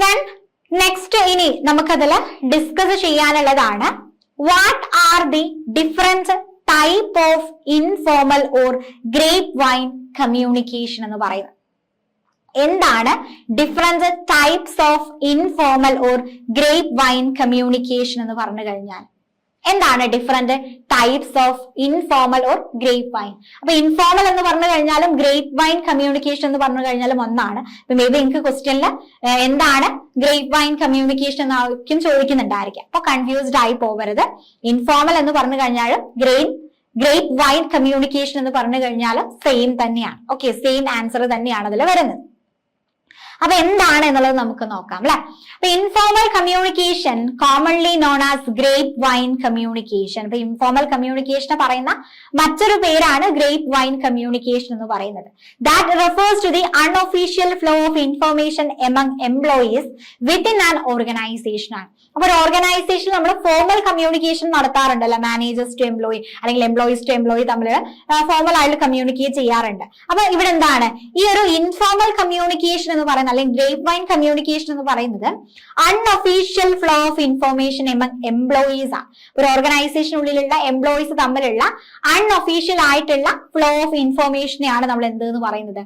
ഞാൻ നെക്സ്റ്റ് ഇനി നമുക്കതിൽ ഡിസ്കസ് ചെയ്യാനുള്ളതാണ് what are the different type of informal or grapevine communication എന്ന് പറയുന്നത്. എന്താണ് different types of informal or grapevine communication എന്ന് പറഞ്ഞു കഴിഞ്ഞാൽ എന്താണ് different types of informal or grapevine? അപ്പൊ ഇൻഫോർമൽ എന്ന് പറഞ്ഞു കഴിഞ്ഞാലും ഗ്രേപ്പ് വൈൻ കമ്മ്യൂണിക്കേഷൻ എന്ന് പറഞ്ഞു കഴിഞ്ഞാലും ഒന്നാണ്. ഇപ്പൊ മേ ബി എനിക്ക് ക്വസ്റ്റ്യനിൽ എന്താണ് ഗ്രേപ്പ് വൈൻ കമ്മ്യൂണിക്കേഷൻ എന്നായിരിക്കും ചോദിക്കുന്നുണ്ടായിരിക്കാം. അപ്പൊ കൺഫ്യൂസ്ഡ് ആയി പോകരുത്. ഇൻഫോർമൽ എന്ന് പറഞ്ഞു കഴിഞ്ഞാലും ഗ്രേപ്പ് വൈൻ കമ്മ്യൂണിക്കേഷൻ എന്ന് പറഞ്ഞു കഴിഞ്ഞാലും സെയിം തന്നെയാണ്. ഓക്കെ, സെയിം ആൻസർ തന്നെയാണ് അതിൽ വരുന്നത്. അപ്പൊ എന്താണ് എന്നുള്ളത് നമുക്ക് നോക്കാം അല്ലെ. അപ്പൊ informal communication commonly known as grapevine communication. അപ്പൊ ഇൻഫോർമൽ കമ്മ്യൂണിക്കേഷൻ പറയുന്ന മറ്റൊരു പേരാണ് ഗ്രേപ്പ് വൈൻ കമ്മ്യൂണിക്കേഷൻ എന്ന് പറയുന്നത്. That refers to the unofficial flow of information among employees within an organization ആണ്. അപ്പൊ ഒരു ഓർഗനൈസേഷൻ നമ്മൾ ഫോർമൽ കമ്മ്യൂണിക്കേഷൻ നടത്താറുണ്ടല്ലോ, മാനേജേഴ്സ് ടു എംപ്ലോയി അല്ലെങ്കിൽ എംപ്ലോയീസ് ടു എംപ്ലോയി തമ്മിൽ ഫോർമൽ ആയിട്ട് കമ്മ്യൂണിക്കേറ്റ് ചെയ്യാറുണ്ട്. അപ്പൊ ഇവിടെ എന്താണ് ഈ ഒരു ഇൻഫോർമൽ കമ്മ്യൂണിക്കേഷൻ എന്ന് പറയുന്നത് അല്ലെങ്കിൽ ഗ്രേപ്പ് വൈൻ കമ്മ്യൂണിക്കേഷൻ എന്ന് പറയുന്നത് unofficial flow of information among employees ആണ്. ഒരു ഓർഗനൈസേഷനുള്ളിലുള്ള എംപ്ലോയീസ് തമ്മിലുള്ള അൺഒഫീഷ്യൽ ആയിട്ടുള്ള ഫ്ലോ ഓഫ് ഇൻഫർമേഷനെയാണ് നമ്മൾ എന്തെന്ന് പറയുന്നത്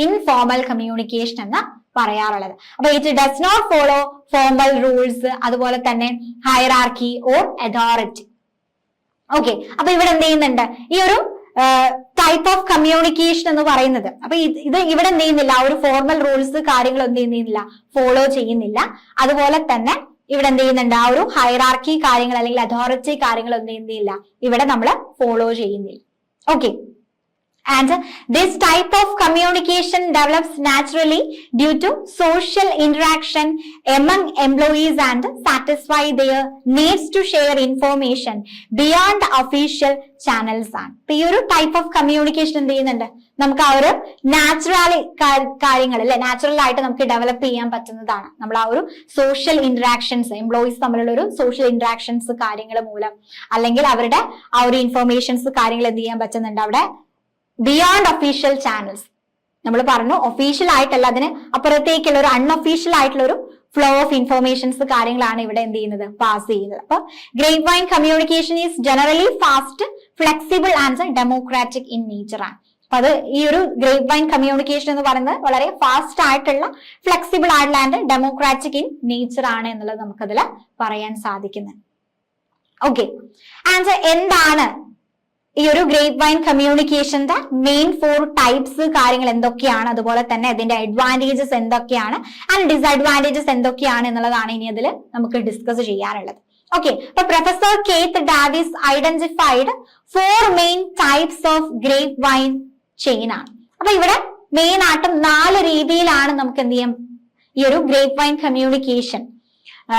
ഇൻഫോർമൽ കമ്മ്യൂണിക്കേഷൻ എന്ന് പറയാറുള്ളത്. അപ്പൊ it does not follow formal rules, അതുപോലെ തന്നെ ഹയറാർക്കി ഓർ അതോറിറ്റി. ഓക്കെ, അപ്പൊ ഇവിടെ എന്ത് ചെയ്യുന്നുണ്ട് ഈ ഒരു ടൈപ്പ് ഓഫ് കമ്മ്യൂണിക്കേഷൻ എന്ന് പറയുന്നത്. അപ്പൊ ഇത് ഇവിടെ എന്ത് ചെയ്യുന്നില്ല, ഒരു ഫോർമൽ റൂൾസ് കാര്യങ്ങൾ എന്ത് ചെയ്യുന്നില്ല, ഫോളോ ചെയ്യുന്നില്ല. അതുപോലെ തന്നെ ഇവിടെ എന്ത് ചെയ്യുന്നുണ്ട്, ആ ഒരു ഹയറാർക്കി കാര്യങ്ങൾ അല്ലെങ്കിൽ അതോറിറ്റി കാര്യങ്ങൾ എന്ത് ചെയ്യുന്നില്ല, ഇവിടെ നമ്മൾ ഫോളോ ചെയ്യുന്നില്ല. Okay, and this type of communication develops naturally due to social interaction among employees and satisfy their needs to share information beyond official channels ആണ്. ഈ ഒരു ടൈപ്പ് ഓഫ് കമ്മ്യൂണിക്കേഷൻ എന്ത് ചെയ്യുന്നുണ്ട്, നമുക്ക് ആ ഒരു നാച്ചുറലി കാര്യങ്ങൾ അല്ലെ നാച്ചുറൽ ആയിട്ട് നമുക്ക് ഡെവലപ്പ് ചെയ്യാൻ പറ്റുന്നതാണ്. നമ്മൾ ആ ഒരു സോഷ്യൽ ഇന്ററാക്ഷൻസ് എംപ്ലോയീസ് തമ്മിലുള്ള ഒരു സോഷ്യൽ ഇന്ററാക്ഷൻസ് കാര്യങ്ങൾ മൂലം അല്ലെങ്കിൽ അവരുടെ ആ ഒരു ഇൻഫർമേഷൻസ് കാര്യങ്ങൾ എന്ത് ചെയ്യാൻ പറ്റുന്നുണ്ട് അവിടെ ബിയോണ്ട് ഒഫീഷ്യൽ ചാനൽസ്. നമ്മൾ പറഞ്ഞു ഒഫീഷ്യൽ ആയിട്ടല്ല, അതിന് അപ്പുറത്തേക്കുള്ള ഒരു അൺഒഫീഷ്യൽ ആയിട്ടുള്ള ഒരു ഫ്ലോ ഓഫ് ഇൻഫർമേഷൻസ് കാര്യങ്ങളാണ് ഇവിടെ എന്ത് ചെയ്യുന്നത്, പാസ് ചെയ്യുന്നത്. അപ്പൊ grape wine communication is generally fast, flexible and democratic in nature ആണ്. അപ്പൊ അത് ഈ ഒരു ഗ്രേപ്പ് വൈൻ കമ്മ്യൂണിക്കേഷൻ എന്ന് പറയുന്നത് വളരെ ഫാസ്റ്റ് ആയിട്ടുള്ള ഫ്ലെക്സിബിൾ ആയിട്ടുള്ള ആൻഡ് ഡെമോക്രാറ്റിക് ഇൻ നേച്ചർ ആണ് എന്നുള്ളത് നമുക്കതിൽ പറയാൻ സാധിക്കുന്നത്. ഓക്കെ, ആൻഡ് എന്താണ് ഈ ഒരു ഗ്രേപ്പ് വൈൻ കമ്മ്യൂണിക്കേഷന്റെ മെയിൻ 4 ടൈപ്സ് കാര്യങ്ങൾ എന്തൊക്കെയാണ്, അതുപോലെ തന്നെ അതിന്റെ അഡ്വാൻറ്റേജസ് എന്തൊക്കെയാണ് ആൻഡ് ഡിസഡ്വാൻറ്റേജസ് എന്തൊക്കെയാണ് എന്നുള്ളതാണ് ഇനി അതിൽ നമുക്ക് ഡിസ്കസ് ചെയ്യാനുള്ളത്. ഓക്കെ, അപ്പൊ professor Keith Davis identified 4 main types of grapevine chain ആണ്. അപ്പൊ ഇവിടെ മെയിൻ ആയിട്ടും 4 രീതിയിലാണ് നമുക്ക് എന്ത് ചെയ്യാം ഈ ഒരു ഗ്രേപ്പ് വൈൻ കമ്മ്യൂണിക്കേഷൻ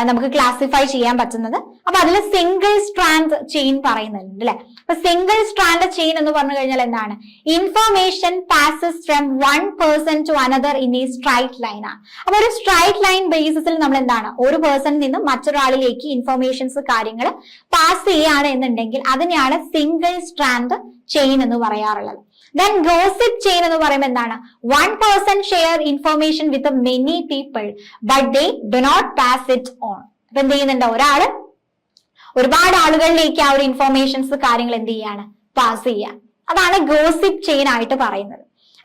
നമുക്ക് ക്ലാസിഫൈ ചെയ്യാൻ പറ്റുന്നത്. അപ്പൊ അതിൽ സിംഗിൾ സ്ട്രാൻഡ് ചെയിൻ പറയുന്നുണ്ട് അല്ലെ. അപ്പൊ സിംഗിൾ സ്ട്രാൻഡ് ചെയിൻ എന്ന് പറഞ്ഞു കഴിഞ്ഞാൽ എന്താണ്, information passes from one person to another in a straight line ആണ്. അപ്പൊ ഒരു സ്ട്രൈറ്റ് ലൈൻ ബേസിസിൽ നമ്മൾ എന്താണ് ഒരു പേഴ്സണിൽ നിന്നും മറ്റൊരാളിലേക്ക് ഇൻഫർമേഷൻസ് കാര്യങ്ങൾ പാസ് ചെയ്യാണ് എന്നുണ്ടെങ്കിൽ അതിനെയാണ് സിംഗിൾ സ്ട്രാൻഡ് ചെയിൻ എന്ന് പറയാറുള്ളത്. Then gossip chain എന്ന് പറയുമ്പോൾ എന്താണ്, one person share information with many people but they do not pass it on. അപ്പൊ എന്ത് ചെയ്യുന്നുണ്ട്, ഒരാള് ഒരുപാട് ആളുകളിലേക്ക് ആ ഒരു ഇൻഫർമേഷൻസ് കാര്യങ്ങൾ എന്ത് ചെയ്യാണ്, പാസ് ചെയ്യാൻ. അതാണ് ഗോസിപ്പ് ചെയിൻ ആയിട്ട് പറയുന്നത്.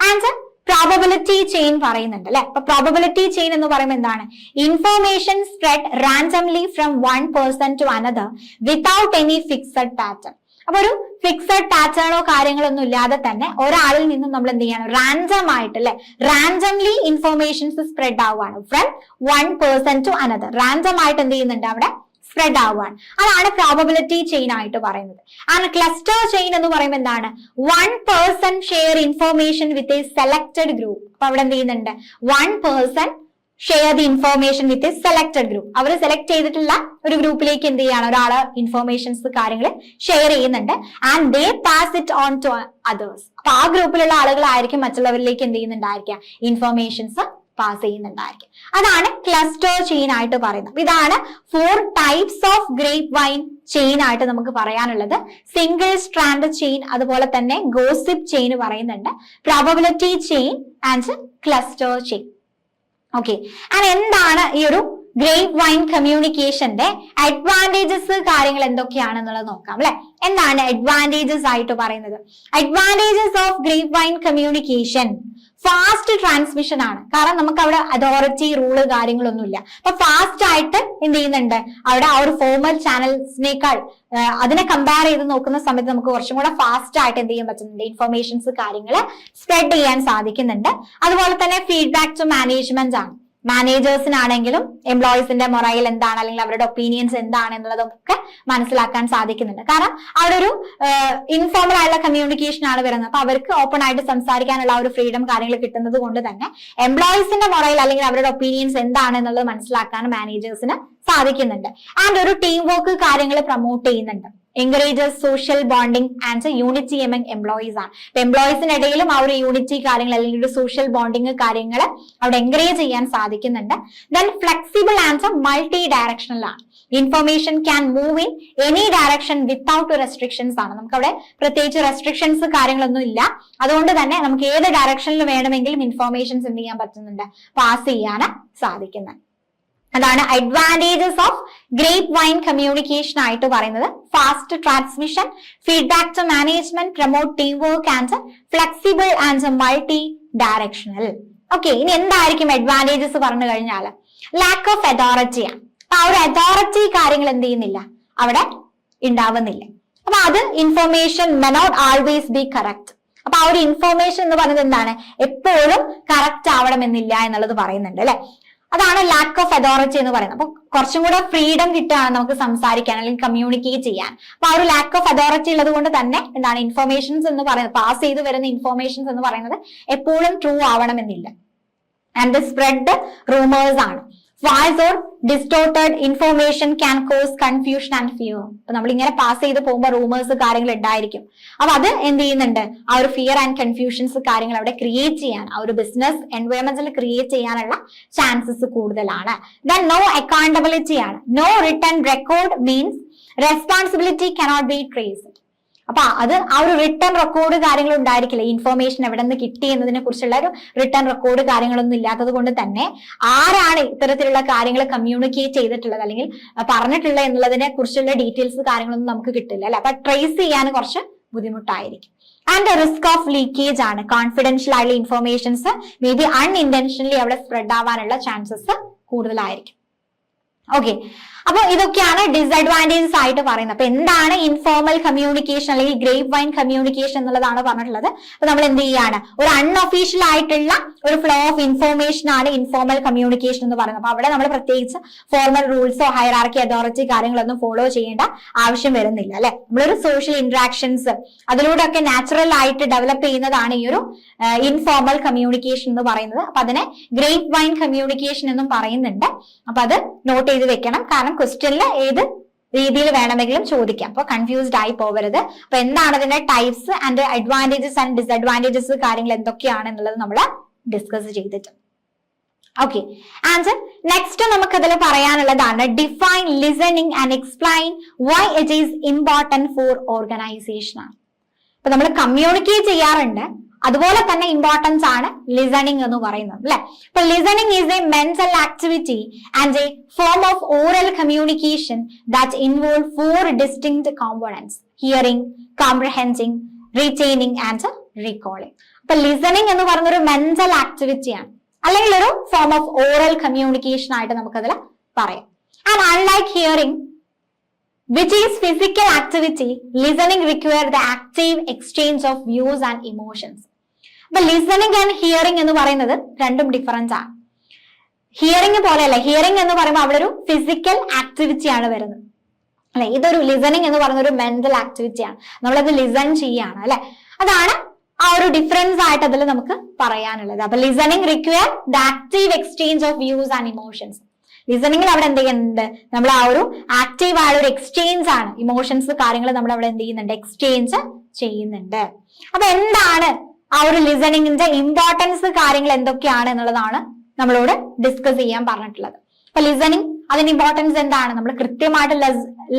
ആൻഡ് പ്രോബബിലിറ്റി ചെയിൻ പറയുന്നുണ്ട് അല്ലെ. അപ്പൊ പ്രോബബിലിറ്റി ചെയിൻ എന്ന് പറയുമ്പോൾ എന്താണ്, information spread randomly from one person to another without any fixed pattern. അപ്പൊ ഒരു ഫിക്സഡ് പാറ്റേണോ കാര്യങ്ങളൊന്നും ഇല്ലാതെ തന്നെ ഒരാളിൽ നിന്നും നമ്മൾ എന്ത് ചെയ്യണം, റാൻഡം ആയിട്ട് അല്ലെ റാൻഡംലി ഇൻഫർമേഷൻസ് സ്പ്രെഡ് ആവുകയാണ് from one person to another. Random ആയിട്ട് എന്ത് ചെയ്യുന്നുണ്ട് അവിടെ സ്പ്രെഡ് ആവുകയാണ്. അതാണ് പ്രോബബിലിറ്റി ചെയിൻ ആയിട്ട് പറയുന്നത്. ആൻഡ് ക്ലസ്റ്റർ ചെയിൻ എന്ന് പറയുമ്പോൾ എന്താണ്, one person share information with a selected group. അപ്പൊ അവിടെ എന്ത് ചെയ്യുന്നുണ്ട്, one person share the information with a selected group. അവർ സെലക്ട് ചെയ്തിട്ടുള്ള ഒരു ഗ്രൂപ്പിലേക്ക് എന്ത് ചെയ്യാണ്, ഒരാള് ഇൻഫർമേഷൻസ് കാര്യങ്ങൾ ഷെയർ ചെയ്യുന്നുണ്ട്. And they pass it on to others. അപ്പൊ ആ ഗ്രൂപ്പിലുള്ള ആളുകളായിരിക്കും മറ്റുള്ളവരിലേക്ക് എന്ത് ചെയ്യുന്നുണ്ടായിരിക്കാം, ഇൻഫർമേഷൻസ് പാസ് ചെയ്യുന്നുണ്ടായിരിക്കും. അതാണ് ക്ലസ്റ്റർ ചെയിൻ ആയിട്ട് പറയുന്നത്. ഇതാണ് 4 types of grapevine chain ആയിട്ട് നമുക്ക് പറയാനുള്ളത്. സിംഗിൾ സ്ട്രാൻഡ് ചെയിൻ, അതുപോലെ തന്നെ ഗോസിപ്പ് ചെയിൻ പറയുന്നുണ്ട്, probability chain and cluster chain. Okay, and എന്താണ് ഈ ഒരു ഗ്രേപ്പ് വൈൻ കമ്മ്യൂണിക്കേഷന്റെ അഡ്വാൻറ്റേജസ് കാര്യങ്ങൾ എന്തൊക്കെയാണെന്നുള്ളത് നോക്കാം അല്ലെ. എന്താണ് അഡ്വാൻറ്റേജസ് ആയിട്ട് പറയുന്നത്? Advantages of grapevine communication fast transmission ആണ്. കാരണം നമുക്ക് അവിടെ അതോറിറ്റി റൂള് കാര്യങ്ങളൊന്നുമില്ല. അപ്പൊ ഫാസ്റ്റ് ആയിട്ട് എന്ത് ചെയ്യുന്നുണ്ട്, അവിടെ ആ ഒരു ഫോർമൽ ചാനൽസിനേക്കാൾ അതിനെ കമ്പയർ ചെയ്ത് നോക്കുന്ന സമയത്ത് നമുക്ക് കുറച്ചും കൂടെ ഫാസ്റ്റ് ആയിട്ട് എന്ത് ചെയ്യാൻ പറ്റുന്നുണ്ട്, ഇൻഫർമേഷൻസ് കാര്യങ്ങൾ സ്പ്രെഡ് ചെയ്യാൻ സാധിക്കുന്നുണ്ട്. അതുപോലെ തന്നെ ഫീഡ്ബാക്ക് ടു മാനേജ്മെന്റ് ആണ്. മാനേജേഴ്സിനാണെങ്കിലും എംപ്ലോയീസിന്റെ മൊറൈൽ എന്താണ് അല്ലെങ്കിൽ അവരുടെ ഒപ്പീനിയൻസ് എന്താണ് എന്നുള്ളതൊക്കെ മനസ്സിലാക്കാൻ സാധിക്കുന്നുണ്ട്. കാരണം അവിടെ ഒരു ഇൻഫോർമൽ ആയിട്ടുള്ള കമ്മ്യൂണിക്കേഷൻ ആണ് വരുന്നത്. അപ്പൊ അവർക്ക് ഓപ്പൺ ആയിട്ട് സംസാരിക്കാനുള്ള ഒരു ഫ്രീഡം കാര്യങ്ങൾ കിട്ടുന്നത് കൊണ്ട് തന്നെ എംപ്ലോയീസിന്റെ മൊറൈൽ അല്ലെങ്കിൽ അവരുടെ ഒപ്പീനിയൻസ് എന്താണ് എന്നുള്ളത് മനസ്സിലാക്കാൻ മാനേജേഴ്സിന് സാധിക്കുന്നുണ്ട്. ആൻഡ് ഒരു ടീം വർക്ക് കാര്യങ്ങൾ പ്രൊമോട്ട് ചെയ്യുന്നുണ്ട്. Encourages social bonding and unity among employees ആണ്. എംപ്ലോയീസിനിടയിലും ആ ഒരു യൂണിറ്റി കാര്യങ്ങൾ അല്ലെങ്കിൽ ഒരു സോഷ്യൽ ബോണ്ടിങ് കാര്യങ്ങൾ അവിടെ എൻകറേജ് ചെയ്യാൻ സാധിക്കുന്നുണ്ട്. Then flexible and multi directional ആണ്. Information can move in any direction without restrictions ആണ്. നമുക്ക് അവിടെ പ്രത്യേകിച്ച് റെസ്ട്രിക്ഷൻസ് കാര്യങ്ങളൊന്നും ഇല്ല. അതുകൊണ്ട് തന്നെ നമുക്ക് ഏത് ഡയറക്ഷനിൽ വേണമെങ്കിലും ഇൻഫർമേഷൻസ് എന്ത് ചെയ്യാൻ പറ്റുന്നുണ്ട്, പാസ് ചെയ്യാൻ സാധിക്കുന്നത്. അതാണ് advantages of grapevine communication ആയിട്ട് പറയുന്നത്. Fast transmission, feedback to management, promote team work and flexible and multi directional. Okay, ഇനി എന്തായിരിക്കും അഡ്വാൻറ്റേജസ് പറഞ്ഞു കഴിഞ്ഞാൽ ലാക്ക് ഓഫ് അതോറിറ്റി ആണ്. അപ്പൊ ആ ഒരു അതോറിറ്റി കാര്യങ്ങൾ എന്ത് ചെയ്യുന്നില്ല, അവിടെ ഉണ്ടാവുന്നില്ല. അപ്പൊ അത് information may not always B correct. അപ്പൊ ആ ഒരു ഇൻഫർമേഷൻ എന്ന് പറയുന്നത് എന്താണ്, എപ്പോഴും കറക്റ്റ് ആവണമെന്നില്ല എന്നുള്ളത് പറയുന്നുണ്ട് അല്ലെ. അതാണ് ലാക്ക് ഓഫ് അതോറിറ്റി എന്ന് പറയുന്നത്. അപ്പൊ കുറച്ചും കൂടെ ഫ്രീഡം കിട്ടുകയാണ് നമുക്ക് സംസാരിക്കാൻ അല്ലെങ്കിൽ കമ്മ്യൂണിക്കേറ്റ് ചെയ്യാൻ. അപ്പൊ ആ ഒരു ലാക്ക് ഓഫ് അതോറിറ്റി ഉള്ളത് കൊണ്ട് തന്നെ എന്താണ് ഇൻഫർമേഷൻസ് എന്ന് പറയുന്നത്, പാസ് ചെയ്ത് വരുന്ന ഇൻഫർമേഷൻസ് എന്ന് പറയുന്നത് എപ്പോഴും ട്രൂ ആവണമെന്നില്ല. ആൻഡ് സ്പ്രെഡ് റൂമേഴ്സ് ആണ്. false or distorted information can cause confusion and fear. അപ്പൊ നമ്മൾ ഇങ്ങനെ പാസ് ചെയ്ത് പോകുമ്പോൾ റൂമേഴ്സ് കാര്യങ്ങൾ ഉണ്ടായിരിക്കും. അപ്പൊ അത് എന്ത് ചെയ്യുന്നുണ്ട്, ആ ഒരു ഫിയർ ആൻഡ് കൺഫ്യൂഷൻസ് കാര്യങ്ങൾ അവിടെ ക്രിയേറ്റ് ചെയ്യാൻ, ആ ഒരു ബിസിനസ് എൻവയോൺമെന്റിൽ ക്രിയേറ്റ് ചെയ്യാനുള്ള ചാൻസസ് കൂടുതലാണ്. ദെൻ നോ അക്കൗണ്ടബിലിറ്റി ആണ്. No written record means responsibility cannot be traced. അപ്പൊ അത് ആ ഒരു റിട്ടേൺ റെക്കോർഡ് കാര്യങ്ങൾ ഉണ്ടായിരിക്കില്ല. ഇൻഫർമേഷൻ എവിടെ നിന്ന് കിട്ടി എന്നതിനെ കുറിച്ചുള്ള ഒരു റിട്ടേൺ റെക്കോർഡ് കാര്യങ്ങളൊന്നും ഇല്ലാത്തത് കൊണ്ട് തന്നെ ആരാണ് ഇത്തരത്തിലുള്ള കാര്യങ്ങൾ കമ്മ്യൂണിക്കേറ്റ് ചെയ്തിട്ടുള്ളത് അല്ലെങ്കിൽ പറഞ്ഞിട്ടുള്ളത് എന്നുള്ളതിനെ കുറിച്ചുള്ള ഡീറ്റെയിൽസ് കാര്യങ്ങളൊന്നും നമുക്ക് കിട്ടില്ല അല്ലെ. അപ്പൊ ട്രേസ് ചെയ്യാൻ കുറച്ച് ബുദ്ധിമുട്ടായിരിക്കും. ആൻഡ് റിസ്ക് ഓഫ് ലീക്കേജ് ആണ്. കോൺഫിഡൻഷ്യൽ ആയിട്ടുള്ള ഇൻഫർമേഷൻസ് മേ ബി അൺഇന്റൻഷനലി അവിടെ സ്പ്രെഡ് ആവാനുള്ള ചാൻസസ് കൂടുതലായിരിക്കും. ഓക്കെ, അപ്പൊ ഇതൊക്കെയാണ് ഡിസഡ്വാൻറ്റേജസ് ആയിട്ട് പറയുന്നത്. അപ്പൊ എന്താണ് ഇൻഫോർമൽ കമ്മ്യൂണിക്കേഷൻ അല്ലെങ്കിൽ ഗ്രേപ്പ് വൈൻ കമ്മ്യൂണിക്കേഷൻ എന്നുള്ളതാണ് പറഞ്ഞിട്ടുള്ളത്. അപ്പൊ നമ്മൾ എന്ത് ചെയ്യാണ്, ഒരു അൺഒഫീഷ്യൽ ആയിട്ടുള്ള ഒരു ഫ്ലോ ഓഫ് ഇൻഫോർമേഷൻ ആണ് ഇൻഫോർമൽ കമ്മ്യൂണിക്കേഷൻ എന്ന് പറയുന്നത്. അപ്പൊ അവിടെ നമ്മൾ പ്രത്യേകിച്ച് ഫോർമൽ റൂൾസോ ഹൈറാർക്കി അതോറിറ്റി കാര്യങ്ങളൊന്നും ഫോളോ ചെയ്യേണ്ട ആവശ്യം വരുന്നില്ല അല്ലെ. നമ്മളൊരു സോഷ്യൽ ഇന്ററാക്ഷൻസ് അതിലൂടെ ഒക്കെ നാച്ചുറൽ ആയിട്ട് ഡെവലപ്പ് ചെയ്യുന്നതാണ് ഈ ഒരു ഇൻഫോർമൽ കമ്മ്യൂണിക്കേഷൻ എന്ന് പറയുന്നത്. അപ്പൊ അതിനെ ഗ്രേപ്പ് വൈൻ കമ്മ്യൂണിക്കേഷൻ എന്നും പറയുന്നുണ്ട്. അപ്പൊ അത് നോട്ട് ചെയ്ത് വെക്കണം. കാരണം ക്വസ്റ്റ്യനിൽ ഏത് രീതിയിൽ വേണമെങ്കിലും ചോദിക്കാം. അപ്പൊ കൺഫ്യൂസ്ഡ് ആയി പോകരുത്. അപ്പൊ എന്താണ് അതിന്റെ types and advantages and disadvantages കാര്യങ്ങൾ എന്തൊക്കെയാണ് എന്നുള്ളത് നമ്മൾ ഡിസ്കസ് ചെയ്തിട്ടുണ്ട്. ഓക്കെ, ആൻഡ് നെക്സ്റ്റ് നമുക്ക് അതിൽ പറയാനുള്ളതാണ് define listening and explain why it is important for organization ആണ്. അപ്പൊ നമ്മൾ കമ്മ്യൂണിക്കേറ്റ് ചെയ്യാറുണ്ട്, അതുപോലെ തന്നെ ഇമ്പോർട്ടൻസ് ആണ് ലിസണിങ് എന്ന് പറയുന്നത് അല്ലെ. അപ്പൊ listening is a mental activity and a form of oral communication that involve 4 distinct components: hearing, comprehending, retaining and recalling. അപ്പൊ ലിസണിങ് എന്ന് പറയുന്ന ഒരു മെന്റൽ ആക്ടിവിറ്റിയാണ് അല്ലെങ്കിൽ ഒരു ഫോം ഓഫ് ഓറൽ കമ്മ്യൂണിക്കേഷൻ ആയിട്ട് നമുക്കതിൽ പറയാം. And unlike hearing which is physical activity, listening require the active exchange of views and emotions. അപ്പൊ ലിസണിങ് ആൻഡ് ഹിയറിംഗ് എന്ന് പറയുന്നത് രണ്ടും ഡിഫറൻസ് ആണ്. ഹിയറിംഗ് പോലെയല്ല. ഹിയറിംഗ് എന്ന് പറയുമ്പോൾ അവിടെ ഒരു ഫിസിക്കൽ ആക്ടിവിറ്റി ആണ് വരുന്നത് അല്ലെ. ഇതൊരു ലിസണിങ് എന്ന് പറയുന്ന ഒരു മെന്റൽ ആക്ടിവിറ്റി ആണ്. നമ്മളത് ലിസൺ ചെയ്യാണ് അല്ലെ. അതാണ് ആ ഒരു ഡിഫറൻസ് ആയിട്ട് അതിൽ നമുക്ക് പറയാനുള്ളത്. അപ്പൊ listening require the active exchange of views and emotions. ലിസണിങ്ങിൽ അവിടെ എന്ത് ചെയ്യുന്നുണ്ട്, നമ്മൾ ആ ഒരു ആക്റ്റീവ് ആയ ഒരു എക്സ്ചേഞ്ച് ആണ്. ഇമോഷൻസ് കാര്യങ്ങൾ നമ്മൾ അവിടെ എന്ത് ചെയ്യുന്നുണ്ട്, എക്സ്ചേഞ്ച് ചെയ്യുന്നുണ്ട്. അപ്പൊ എന്താണ് ആ ഒരു ലിസണിങ്ങിന്റെ ഇമ്പോർട്ടൻസ് കാര്യങ്ങൾ എന്തൊക്കെയാണ് എന്നുള്ളതാണ് നമ്മളോട് ഡിസ്കസ് ചെയ്യാൻ പറഞ്ഞിട്ടുള്ളത്. അപ്പൊ ലിസണിങ് അതിന്റെ ഇമ്പോർട്ടൻസ് എന്താണ്, നമ്മൾ കൃത്യമായിട്ട്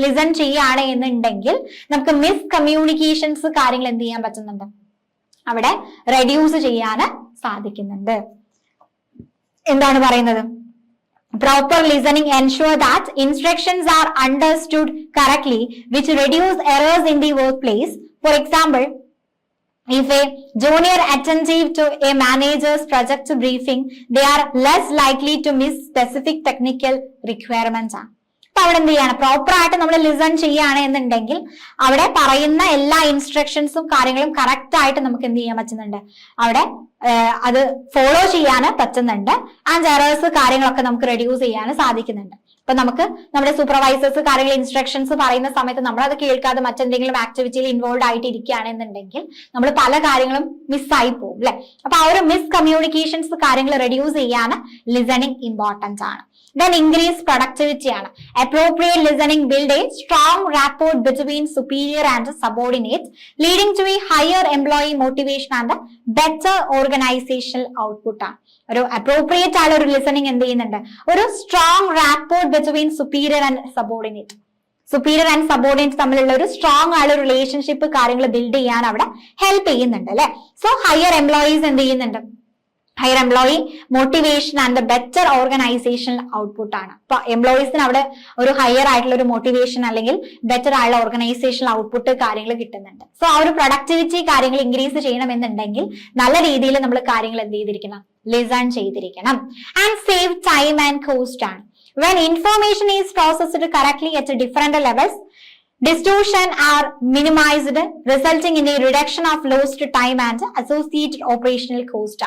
ലിസൺ ചെയ്യാണ് എന്നുണ്ടെങ്കിൽ നമുക്ക് മിസ് കമ്മ്യൂണിക്കേഷൻസ് കാര്യങ്ങൾ എന്ത് ചെയ്യാൻ പറ്റുന്നുണ്ട്, അവിടെ റെഡ്യൂസ് ചെയ്യാൻ സാധിക്കുന്നുണ്ട്. എന്താണ് പറയുന്നത്? Proper listening ensure that instructions are understood correctly, which reduce errors in the workplace. For example, if a junior attentive to a manager's project briefing, they are less likely to miss specific technical requirements. അപ്പൊ അവിടെ എന്ത് ചെയ്യാണ്? Proper ആയിട്ട് നമ്മൾ listen ചെയ്യാണ് എന്നുണ്ടെങ്കിൽ അവിടെ പറയുന്ന എല്ലാ ഇൻസ്ട്രക്ഷൻസും കാര്യങ്ങളും കറക്റ്റ് ആയിട്ട് നമുക്ക് എന്ത് ചെയ്യാൻ പറ്റുന്നുണ്ട്? അവിടെ അത് ഫോളോ ചെയ്യാൻ പറ്റുന്നുണ്ട്. ആൻഡ് എറേഴ്സ് കാര്യങ്ങളൊക്കെ നമുക്ക് റെഡ്യൂസ് ചെയ്യാൻ സാധിക്കുന്നുണ്ട്. അപ്പൊ നമുക്ക് നമ്മുടെ സൂപ്പർവൈസേഴ്സ് കാര്യങ്ങൾ ഇൻസ്ട്രക്ഷൻസ് പറയുന്ന സമയത്ത് നമ്മളത് കേൾക്കാതെ മറ്റെന്തെങ്കിലും ആക്ടിവിറ്റിയിൽ ഇൻവോൾവ് ആയിട്ട് ഇരിക്കുകയാണെന്നുണ്ടെങ്കിൽ നമ്മൾ പല കാര്യങ്ങളും മിസ്സായി പോകും അല്ലെ. അപ്പൊ ആ ഒരു മിസ് കമ്മ്യൂണിക്കേഷൻസ് കാര്യങ്ങൾ റെഡ്യൂസ് ചെയ്യാൻ ലിസണിങ് ഇമ്പോർട്ടന്റ് ആണ്. Then increase productivity ആണ്. Appropriate listening build a strong rapport between superior and subordinates, leading to a higher employee motivation and a better organizational output ആണ്. ഒരു അപ്രോപ്രിയേറ്റ് ആയ ഒരു ലിസണിങ് എന്ത് ചെയ്യുന്നുണ്ട്? ഒരു strong rapport between superior and subordinate. Superior and subordinate തമ്മിലുള്ള ഒരു strong ആയ റിലേഷൻഷിപ്പ് കാര്യങ്ങൾ ബിൽഡ് ചെയ്യാൻ അവിടെ ഹെൽപ്പ് ചെയ്യുന്നുണ്ട് അല്ലെ. സോ ഹയർ എംപ്ലോയീസ് എന്ത് ചെയ്യുന്നുണ്ട്? Higher employee motivation and better organisational output ആണ്. അപ്പൊ എംപ്ലോയീസിന് അവിടെ ഒരു ഹയർ ആയിട്ടുള്ള ഒരു മോട്ടിവേഷൻ അല്ലെങ്കിൽ ബെറ്റർ ആയുള്ള ഓർഗനൈസേഷണൽ ഔട്ട്പുട്ട് കാര്യങ്ങൾ കിട്ടുന്നുണ്ട്. സോ ആ ഒരു പ്രൊഡക്ടിവിറ്റി കാര്യങ്ങൾ ഇൻക്രീസ് ചെയ്യണമെന്നുണ്ടെങ്കിൽ നല്ല രീതിയിൽ നമ്മൾ കാര്യങ്ങൾ എന്ത് ചെയ്തിരിക്കണം? ലിസൺ ചെയ്തിരിക്കണം. And save time and cost ആണ്. When information is processed correctly at different levels, distortion are minimized, resulting in a reduction of lost time and associated operational cost.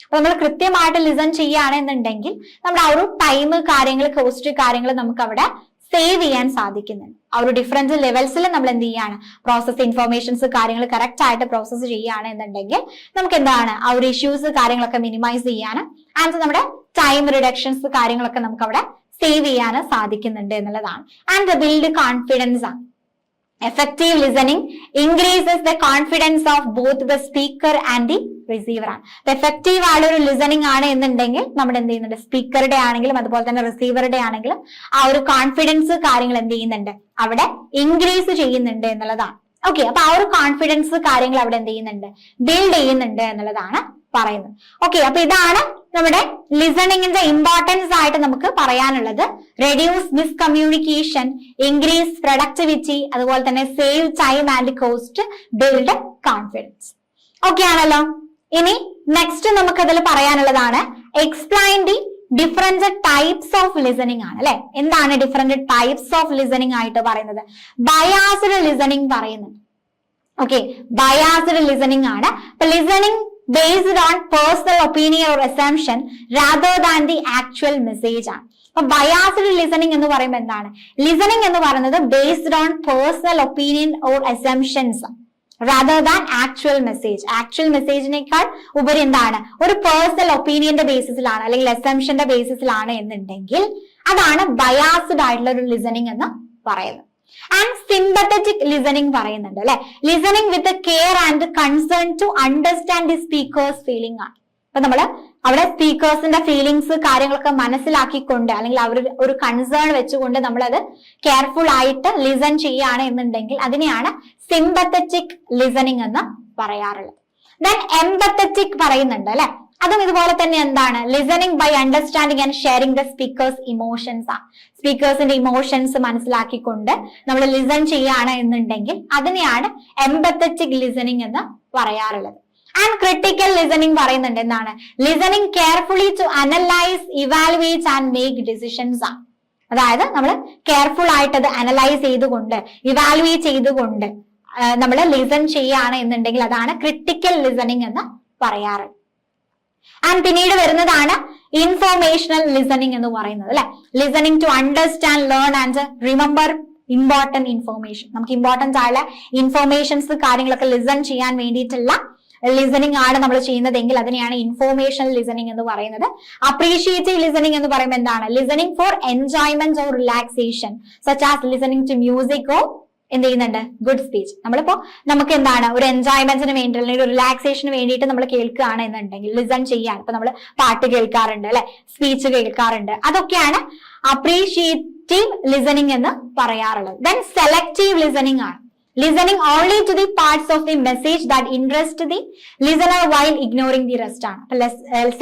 അപ്പൊ നമ്മൾ കൃത്യമായിട്ട് ലിസൺ ചെയ്യുകയാണെന്നുണ്ടെങ്കിൽ നമ്മുടെ ആ ഒരു ടൈം കാര്യങ്ങൾ കോസ്റ്റ് കാര്യങ്ങൾ നമുക്ക് അവിടെ സേവ് ചെയ്യാൻ സാധിക്കുന്നുണ്ട്. ആ ഒരു ഡിഫറൻറ്റ് ലെവൽസിൽ നമ്മൾ എന്ത് ചെയ്യാണ്? പ്രോസസ് ഇൻഫോർമേഷൻസ് കാര്യങ്ങൾ കറക്റ്റ് ആയിട്ട് പ്രോസസ്സ് ചെയ്യുകയാണെന്നുണ്ടെങ്കിൽ നമുക്ക് എന്താണ് ആ ഒരു ഇഷ്യൂസ് കാര്യങ്ങളൊക്കെ മിനിമൈസ് ചെയ്യാൻ ആൻഡ് നമ്മുടെ ടൈം റിഡക്ഷൻസ് കാര്യങ്ങളൊക്കെ നമുക്ക് അവിടെ സേവ് ചെയ്യാൻ സാധിക്കുന്നുണ്ട് എന്നുള്ളതാണ്. ആൻഡ് ബിൽഡ് കോൺഫിഡൻസ് ആണ്. Effective listening increases the confidence of both the speaker and the receiver ആണ്. എഫക്റ്റീവ് ആയുള്ള ഒരു ലിസണിങ് ആണ് എന്നുണ്ടെങ്കിൽ നമ്മുടെ എന്ത് ചെയ്യുന്നുണ്ട്? സ്പീക്കറുടെ ആണെങ്കിലും അതുപോലെ തന്നെ റിസീവറുടെ ആണെങ്കിലും ആ ഒരു കോൺഫിഡൻസ് കാര്യങ്ങൾ എന്ത് ചെയ്യുന്നുണ്ട്? അവിടെ ഇൻക്രീസ് ചെയ്യുന്നുണ്ട് എന്നുള്ളതാണ്. ഓക്കെ, അപ്പൊ ആ ഒരു കോൺഫിഡൻസ് കാര്യങ്ങൾ അവിടെ എന്ത് ചെയ്യുന്നുണ്ട്? ബിൽഡ് ചെയ്യുന്നുണ്ട് എന്നുള്ളതാണ് പറയുന്നത്. ഓക്കെ, അപ്പൊ ഇതാണ് നമ്മുടെ ലിസണിങ്ങിന്റെ ഇമ്പോർട്ടൻസ് ആയിട്ട് നമുക്ക് പറയാനുള്ളത്. റെഡ്യൂസ് മിസ്കമ്മ്യൂണിക്കേഷൻ, ഇൻക്രീസ് പ്രൊഡക്ടിവിറ്റി, അതുപോലെ തന്നെ save time and cost, build confidence. Okay ആണല്ലോ. ഇനി നെക്സ്റ്റ് നമുക്ക് അതിൽ പറയാനുള്ളതാണ് explain the different types of listening ആണ് അല്ലെ. എന്താണ് ഡിഫറെന്റ് ടൈപ്സ് ഓഫ് ലിസണിങ് ആയിട്ട് പറയുന്നത്? ബയാസ്ഡ് ലിസണിങ് പറയുന്നുണ്ട്. ഓക്കെ, ബയാസ്ഡ് ലിസണിങ് ആണ്. അപ്പൊ listening based on personal opinion or assumption rather than the actual message ആണ്. അപ്പൊ ബയാസ്ഡ് ലിസണിങ് എന്ന് പറയുമ്പോൾ എന്താണ്? ലിസണിങ് എന്ന് പറയുന്നത് based on personal opinion or assumptions rather than actual message. Actual മെസ്സേജിനേക്കാൾ ഉപരി എന്താണ്? ഒരു പേഴ്സണൽ ഒപ്പീനിയന്റെ ബേസിസിലാണ് അല്ലെങ്കിൽ അസംഷന്റെ ബേസിസിലാണ് എന്നുണ്ടെങ്കിൽ അതാണ് ബയാസ്ഡ് ആയിട്ടുള്ള ഒരു ലിസണിങ് എന്ന് പറയുന്നത്. ആൻഡ് സിമ്പത്തറ്റിക് ലിസണിങ് പറയുന്നുണ്ട് അല്ലെ. Listening with care and concern to understand the speaker's feeling ആണ്. അപ്പൊ നമ്മള് അവിടെ സ്പീക്കേഴ്സിന്റെ ഫീലിങ്സ് കാര്യങ്ങളൊക്കെ മനസ്സിലാക്കിക്കൊണ്ട് അല്ലെങ്കിൽ അവർ ഒരു കൺസേൺ വെച്ചുകൊണ്ട് നമ്മളത് കെയർഫുൾ ആയിട്ട് ലിസൺ ചെയ്യുകയാണ് എന്നുണ്ടെങ്കിൽ അതിനെയാണ് സിമ്പത്തറ്റിക് ലിസണിങ് എന്ന് പറയാറുള്ളത്. ദെൻ എംപത്തറ്റിക് പറയുന്നുണ്ട് അല്ലെ. അതും ഇതുപോലെ തന്നെ എന്താണ്? Listening by understanding and sharing the speaker's emotions ആണ്. സ്പീക്കേഴ്സിന്റെ ഇമോഷൻസ് മനസ്സിലാക്കിക്കൊണ്ട് നമ്മൾ ലിസൺ ചെയ്യാണ് എന്നുണ്ടെങ്കിൽ അതിനെയാണ് എംപത്തറ്റിക് ലിസണിങ് എന്ന് പറയാറുള്ളത്. ആൻഡ് ക്രിട്ടിക്കൽ ലിസണിങ് പറയുന്നുണ്ട്. എന്താണ്? Listening carefully to analyse, evaluate and make decisions ആണ്. അതായത് നമ്മൾ കെയർഫുൾ ആയിട്ട് അത് അനലൈസ് ചെയ്തുകൊണ്ട് ഇവാലുവേറ്റ് ചെയ്തുകൊണ്ട് നമ്മൾ ലിസൺ ചെയ്യാണ് എന്നുണ്ടെങ്കിൽ അതാണ് ക്രിട്ടിക്കൽ ലിസണിങ് എന്ന് പറയാറ്. ആൻഡ് പിന്നീട് വരുന്നതാണ് ഇൻഫോർമേഷണൽ ലിസണിങ് എന്ന് പറയുന്നത് അല്ലെ. Listening to understand, learn and remember important information. നമുക്ക് ഇമ്പോർട്ടന്റ് ആയുള്ള ഇൻഫോർമേഷൻസ് കാര്യങ്ങളൊക്കെ ലിസൺ ചെയ്യാൻ വേണ്ടിയിട്ടുള്ള ലിസണിങ് ആണ് നമ്മൾ ചെയ്യുന്നതെങ്കിൽ അതിനെയാണ് ഇൻഫോർമേഷണൽ ലിസണിങ് എന്ന് പറയുന്നത്. അപ്രീഷിയേറ്റീവ് ലിസണിങ് എന്ന് പറയുമ്പോൾ എന്താണ്? Listening for enjoyment or relaxation such as listening to music or എന്ത് ചെയ്യുന്നുണ്ട്? Good speech. നമ്മളിപ്പോ നമുക്ക് എന്താണ് ഒരു എൻജോയ്മെന്റിന് വേണ്ടി അല്ലെങ്കിൽ ഒരു റിലാക്സേഷന് വേണ്ടിയിട്ട് നമ്മൾ കേൾക്കുകയാണ് എന്നുണ്ടെങ്കിൽ ലിസൺ ചെയ്യാൻ ഇപ്പൊ നമ്മൾ പാട്ട് കേൾക്കാറുണ്ട് അല്ലെ, സ്പീച്ച് കേൾക്കാറുണ്ട്. അതൊക്കെയാണ് അപ്രീഷിയേറ്റീവ് ലിസണിങ് എന്ന് പറയാറുള്ളത്. ദെൻ സെലക്റ്റീവ് ലിസണിങ് ആണ്. Listening only to the parts of the message that interest the listener while ignoring the rest ആണ്. അപ്പൊ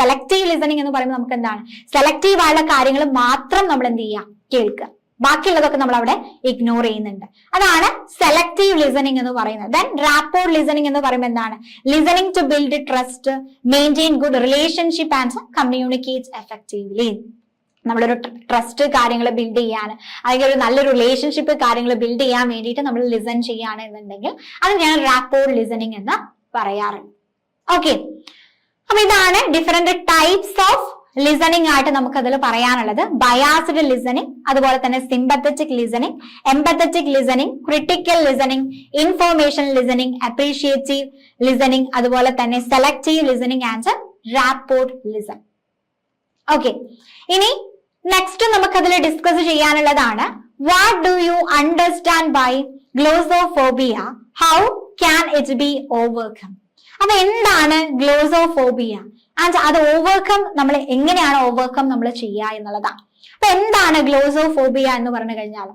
സെലക്ടീവ് ലിസണിങ് എന്ന് പറയുമ്പോൾ നമുക്ക് എന്താണ്, സെലക്ടീവ് ആയുള്ള കാര്യങ്ങൾ മാത്രം നമ്മൾ എന്ത് ചെയ്യുക, കേൾക്കുക, ബാക്കിയുള്ളതൊക്കെ നമ്മൾ അവിടെ ഇഗ്നോർ ചെയ്യുന്നുണ്ട്. അതാണ് സെലക്ടീവ് ലിസണിങ് എന്ന് പറയുന്നത്. ദെൻ റാപ്പോർട്ട് ലിസണിങ് എന്ന് പറയുമ്പോൾ എന്താണ്, listening to build trust, maintain good relationship and communicate effectively. നമ്മളൊരു ട്രസ്റ്റ് കാര്യങ്ങൾ ബിൽഡ് ചെയ്യാൻ, അല്ലെങ്കിൽ ഒരു നല്ലൊരു റിലേഷൻഷിപ്പ് കാര്യങ്ങൾ ബിൽഡ് ചെയ്യാൻ വേണ്ടിയിട്ട് നമ്മൾ ലിസൺ ചെയ്യാണ് എന്നുണ്ടെങ്കിൽ അത് ഞാൻ റാപ്പോർട്ട് ലിസണിങ് എന്ന് പറയാറുണ്ട്. ഓക്കെ, അപ്പൊ ഇതാണ് ഡിഫറെന്റ് ടൈപ്സ് ഓഫ് ലിസണിങ് ആയിട്ട് നമുക്ക് അതിൽ പറയാനുള്ളത്. ബയാസ്ഡ് ലിസണിങ്, അതുപോലെ തന്നെ sympathetic listening, empathetic listening, critical listening, information listening, appreciative listening, അതുപോലെ തന്നെ selective listening and rapport listen. Okay, ഇനി നെക്സ്റ്റ് നമുക്കതിൽ ഡിസ്കസ് ചെയ്യാനുള്ളതാണ് what do you understand by glossophobia, how can it be overcome. അപ്പൊ എന്താണ് ഗ്ലോസോഫോബിയ and അത് ഓവർകം, നമ്മൾ എങ്ങനെയാണ് ഓവർകം നമ്മൾ ചെയ്യുക എന്നുള്ളതാണ്. അപ്പൊ എന്താണ് ഗ്ലോസോഫോബിയ എന്ന് പറഞ്ഞു കഴിഞ്ഞാൽ,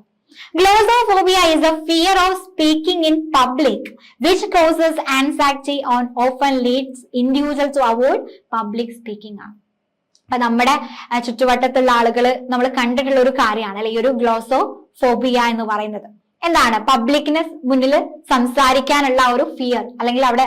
Glossophobia is a fear of speaking in public, which causes anxiety and often leads individuals to avoid public speaking. അപ്പൊ നമ്മുടെ ചുറ്റുവട്ടത്തുള്ള ആളുകൾ നമ്മൾ കണ്ടിട്ടുള്ള ഒരു കാര്യമാണ് അല്ലെ ഈ ഒരു ഗ്ലോസോഫോബിയ എന്ന് പറയുന്നത്. എന്താണ്, പബ്ലിക്കിന് മുന്നിൽ സംസാരിക്കാനുള്ള ഒരു ഫിയർ, അല്ലെങ്കിൽ അവിടെ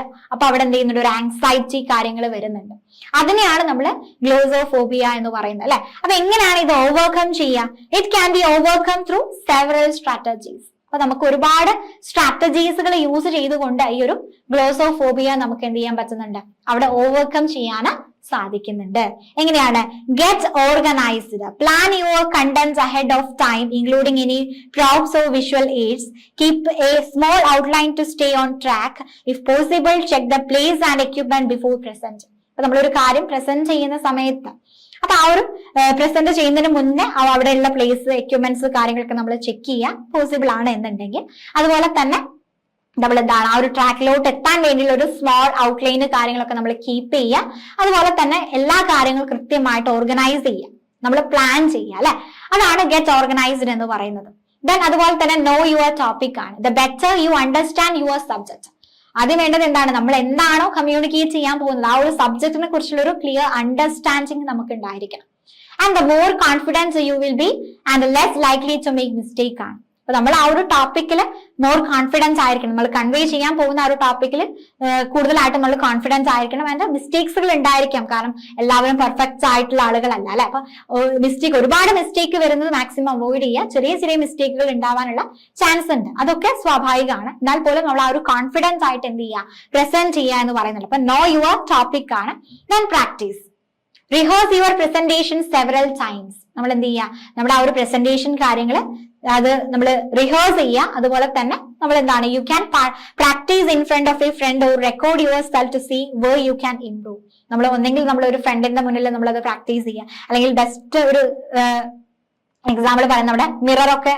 എന്ത് ചെയ്യുന്നുണ്ട്, ഒരു ആങ്സൈറ്റി കാര്യങ്ങൾ വരുന്നുണ്ട്. അതിനെയാണ് നമ്മൾ ഗ്ലോസോഫോബിയ എന്ന് പറയുന്നത് അല്ലെ. അപ്പൊ എങ്ങനെയാണ് ഇത് ഓവർകം ചെയ്യുക? It can be overcome through several strategies. അപ്പൊ നമുക്ക് ഒരുപാട് സ്ട്രാറ്റജീസുകൾ യൂസ് ചെയ്തുകൊണ്ട് ഈ ഒരു ഗ്ലോസോഫോബിയ നമുക്ക് എന്ത് ചെയ്യാൻ പറ്റുന്നുണ്ട്, അവിടെ ഓവർകം ചെയ്യാൻ സാധിക്കുന്നുണ്ട്. എങ്ങനെയാണ്? Get organised, plan your contents ahead of time including any props or visual aids, keep a small outline to stay on track, if possible check the place and equipment before present. അപ്പൊ നമ്മളൊരു കാര്യം present ചെയ്യുന്ന സമയത്ത്, അപ്പൊ ആ ഒരു present ചെയ്യുന്നതിന് മുന്നേ അവിടെയുള്ള പ്ലേസ്, എക്യുപ്മെന്റ്സ് കാര്യങ്ങളൊക്കെ നമ്മൾ ചെക്ക് ചെയ്യുക പോസിബിൾ ആണ് എന്നുണ്ടെങ്കിൽ. അതുപോലെ തന്നെ നമ്മൾ എന്താണ്, ആ ഒരു ട്രാക്കിലോട്ട് എത്താൻ വേണ്ടിയുള്ള ഒരു സ്മോൾ ഔട്ട്ലൈന് കാര്യങ്ങളൊക്കെ നമ്മൾ കീപ്പ് ചെയ്യുക. അതുപോലെ തന്നെ എല്ലാ കാര്യങ്ങളും കൃത്യമായിട്ട് ഓർഗനൈസ് ചെയ്യുക, നമ്മൾ പ്ലാൻ ചെയ്യുക അല്ലെ. അതാണ് ഗെറ്റ് ഓർഗനൈസ്ഡ് എന്ന് പറയുന്നത്. ദെൻ അതുപോലെ തന്നെ നോ യുവർ ടോപ്പിക് ആണ്. The better you understand your subject. ആദ്യം വേണ്ടത് എന്താണ്, നമ്മൾ എന്താണോ കമ്മ്യൂണിക്കേറ്റ് ചെയ്യാൻ പോകുന്നത് ആ ഒരു സബ്ജക്റ്റിനെ കുറിച്ചുള്ള ഒരു ക്ലിയർ അണ്ടർസ്റ്റാൻഡിങ് നമുക്ക് ഉണ്ടായിരിക്കണം. And the more confidence you will be and less likely to make mistake ആണ്. അപ്പൊ നമ്മൾ ആ ഒരു ടോപ്പിക്കിൽ മോർ കോൺഫിഡൻസ് ആയിരിക്കണം, നമ്മൾ കൺവേ ചെയ്യാൻ പോകുന്ന ആ ഒരു ടോപ്പിക്കിൽ കൂടുതലായിട്ട് നമ്മൾ കോൺഫിഡൻസ് ആയിരിക്കണം. അതിന്റെ മിസ്റ്റേക്സുകൾ ഉണ്ടായിരിക്കാം, കാരണം എല്ലാവരും പെർഫെക്റ്റ് ആയിട്ടുള്ള ആളുകളല്ല അല്ലെ. അപ്പൊ ഒരുപാട് മിസ്റ്റേക്ക് വരുന്നത് മാക്സിമം അവോയ്ഡ് ചെയ്യുക. ചെറിയ ചെറിയ മിസ്റ്റേക്കുകൾ ഉണ്ടാവാനുള്ള ചാൻസ് ഉണ്ട്, അതൊക്കെ സ്വാഭാവികമാണ്. എന്നാൽ പോലും നമ്മൾ ആ ഒരു കോൺഫിഡൻസ് ആയിട്ട് എന്ത് ചെയ്യുക, പ്രസന്റ് ചെയ്യുക എന്ന് പറയുന്നത്. അപ്പൊ നോ യുവർ ടോപ്പിക് ആണ്. Then practice, rehearse your presentation several times. നമ്മൾ എന്ത് ചെയ്യുക, നമ്മുടെ ആ ഒരു പ്രസന്റേഷൻ കാര്യങ്ങൾ അത് നമ്മൾ റിഹേഴ്സ് ചെയ്യുക. അതുപോലെ തന്നെ നമ്മൾ എന്താണ്, you can practise in front of a friend or record yourself to see where you can improve. നമ്മൾ ഒന്നെങ്കിൽ നമ്മൾ ഒരു ഫ്രണ്ടിന്റെ മുന്നിൽ നമ്മളത് പ്രാക്ടീസ് ചെയ്യുക, അല്ലെങ്കിൽ ബെസ്റ്റ് ഒരു എക്സാമ്പിൾ പറയാം, നമ്മുടെ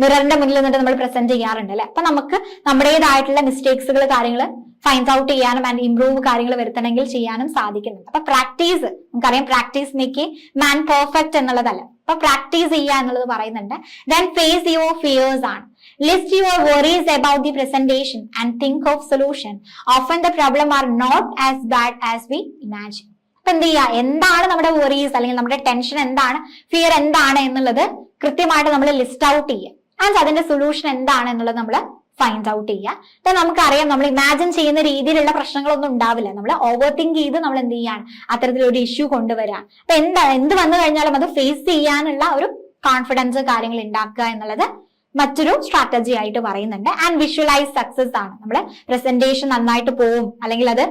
മിററിന്റെ മുന്നിൽ നിന്നിട്ട് നമ്മൾ പ്രസന്റ് ചെയ്യാറുണ്ട് അല്ലെ. അപ്പൊ നമുക്ക് നമ്മുടേതായിട്ടുള്ള മിസ്റ്റേക്സുകൾ കാര്യങ്ങൾ ഫൈൻഡ് ഔട്ട് ചെയ്യാനും ആൻഡ് ഇംപ്രൂവ് കാര്യങ്ങൾ വരുത്തണമെങ്കിൽ ചെയ്യാനും സാധിക്കുന്നുണ്ട്. അപ്പൊ പ്രാക്ടീസ്, നമുക്കറിയാം പ്രാക്ടീസ് മേക്ക് മാൻ പെർഫെക്റ്റ് എന്നുള്ളതല്ല. അപ്പൊ പ്രാക്ടീസ് ചെയ്യുക എന്നുള്ളത് പറയുന്നുണ്ട്. ദെൻ ഫേസ് യുവർ ഫിയേഴ്സ് ആണ്. List your worries about the presentation and think of solution. Often the problem are not as bad as we imagine. അപ്പൊ എന്ത് ചെയ്യുക, എന്താണ് നമ്മുടെ വറീസ് അല്ലെങ്കിൽ നമ്മുടെ ടെൻഷൻ എന്താണ്, ഫിയർ എന്താണ് എന്നുള്ളത് കൃത്യമായിട്ട് നമ്മൾ ലിസ്റ്റ് ഔട്ട് ചെയ്യുക. ആൻഡ് അതിന്റെ സൊല്യൂഷൻ എന്താണ് എന്നുള്ളത് നമ്മൾ ഫൈൻഡ് ഔട്ട് ചെയ്യുക. അപ്പൊ നമുക്കറിയാം നമ്മൾ ഇമാജിൻ ചെയ്യുന്ന രീതിയിലുള്ള പ്രശ്നങ്ങളൊന്നും ഉണ്ടാവില്ല. നമ്മൾ ഓവർ തിങ്ക് ചെയ്ത് നമ്മൾ എന്ത് ചെയ്യാണ്, അത്തരത്തിലൊരു ഇഷ്യൂ കൊണ്ടുവരാൻ. അപ്പൊ എന്ത് വന്നു കഴിഞ്ഞാലും അത് ഫേസ് ചെയ്യാനുള്ള ഒരു കോൺഫിഡൻസ് കാര്യങ്ങൾ ഉണ്ടാക്കുക എന്നുള്ളത് മറ്റൊരു സ്ട്രാറ്റജി ആയിട്ട് പറയുന്നുണ്ട്. ആൻഡ് വിഷ്വലൈസ് സക്സസ് ആണ്. നമ്മൾ പ്രസന്റേഷൻ നന്നായിട്ട് പോവും, അല്ലെങ്കിൽ അത്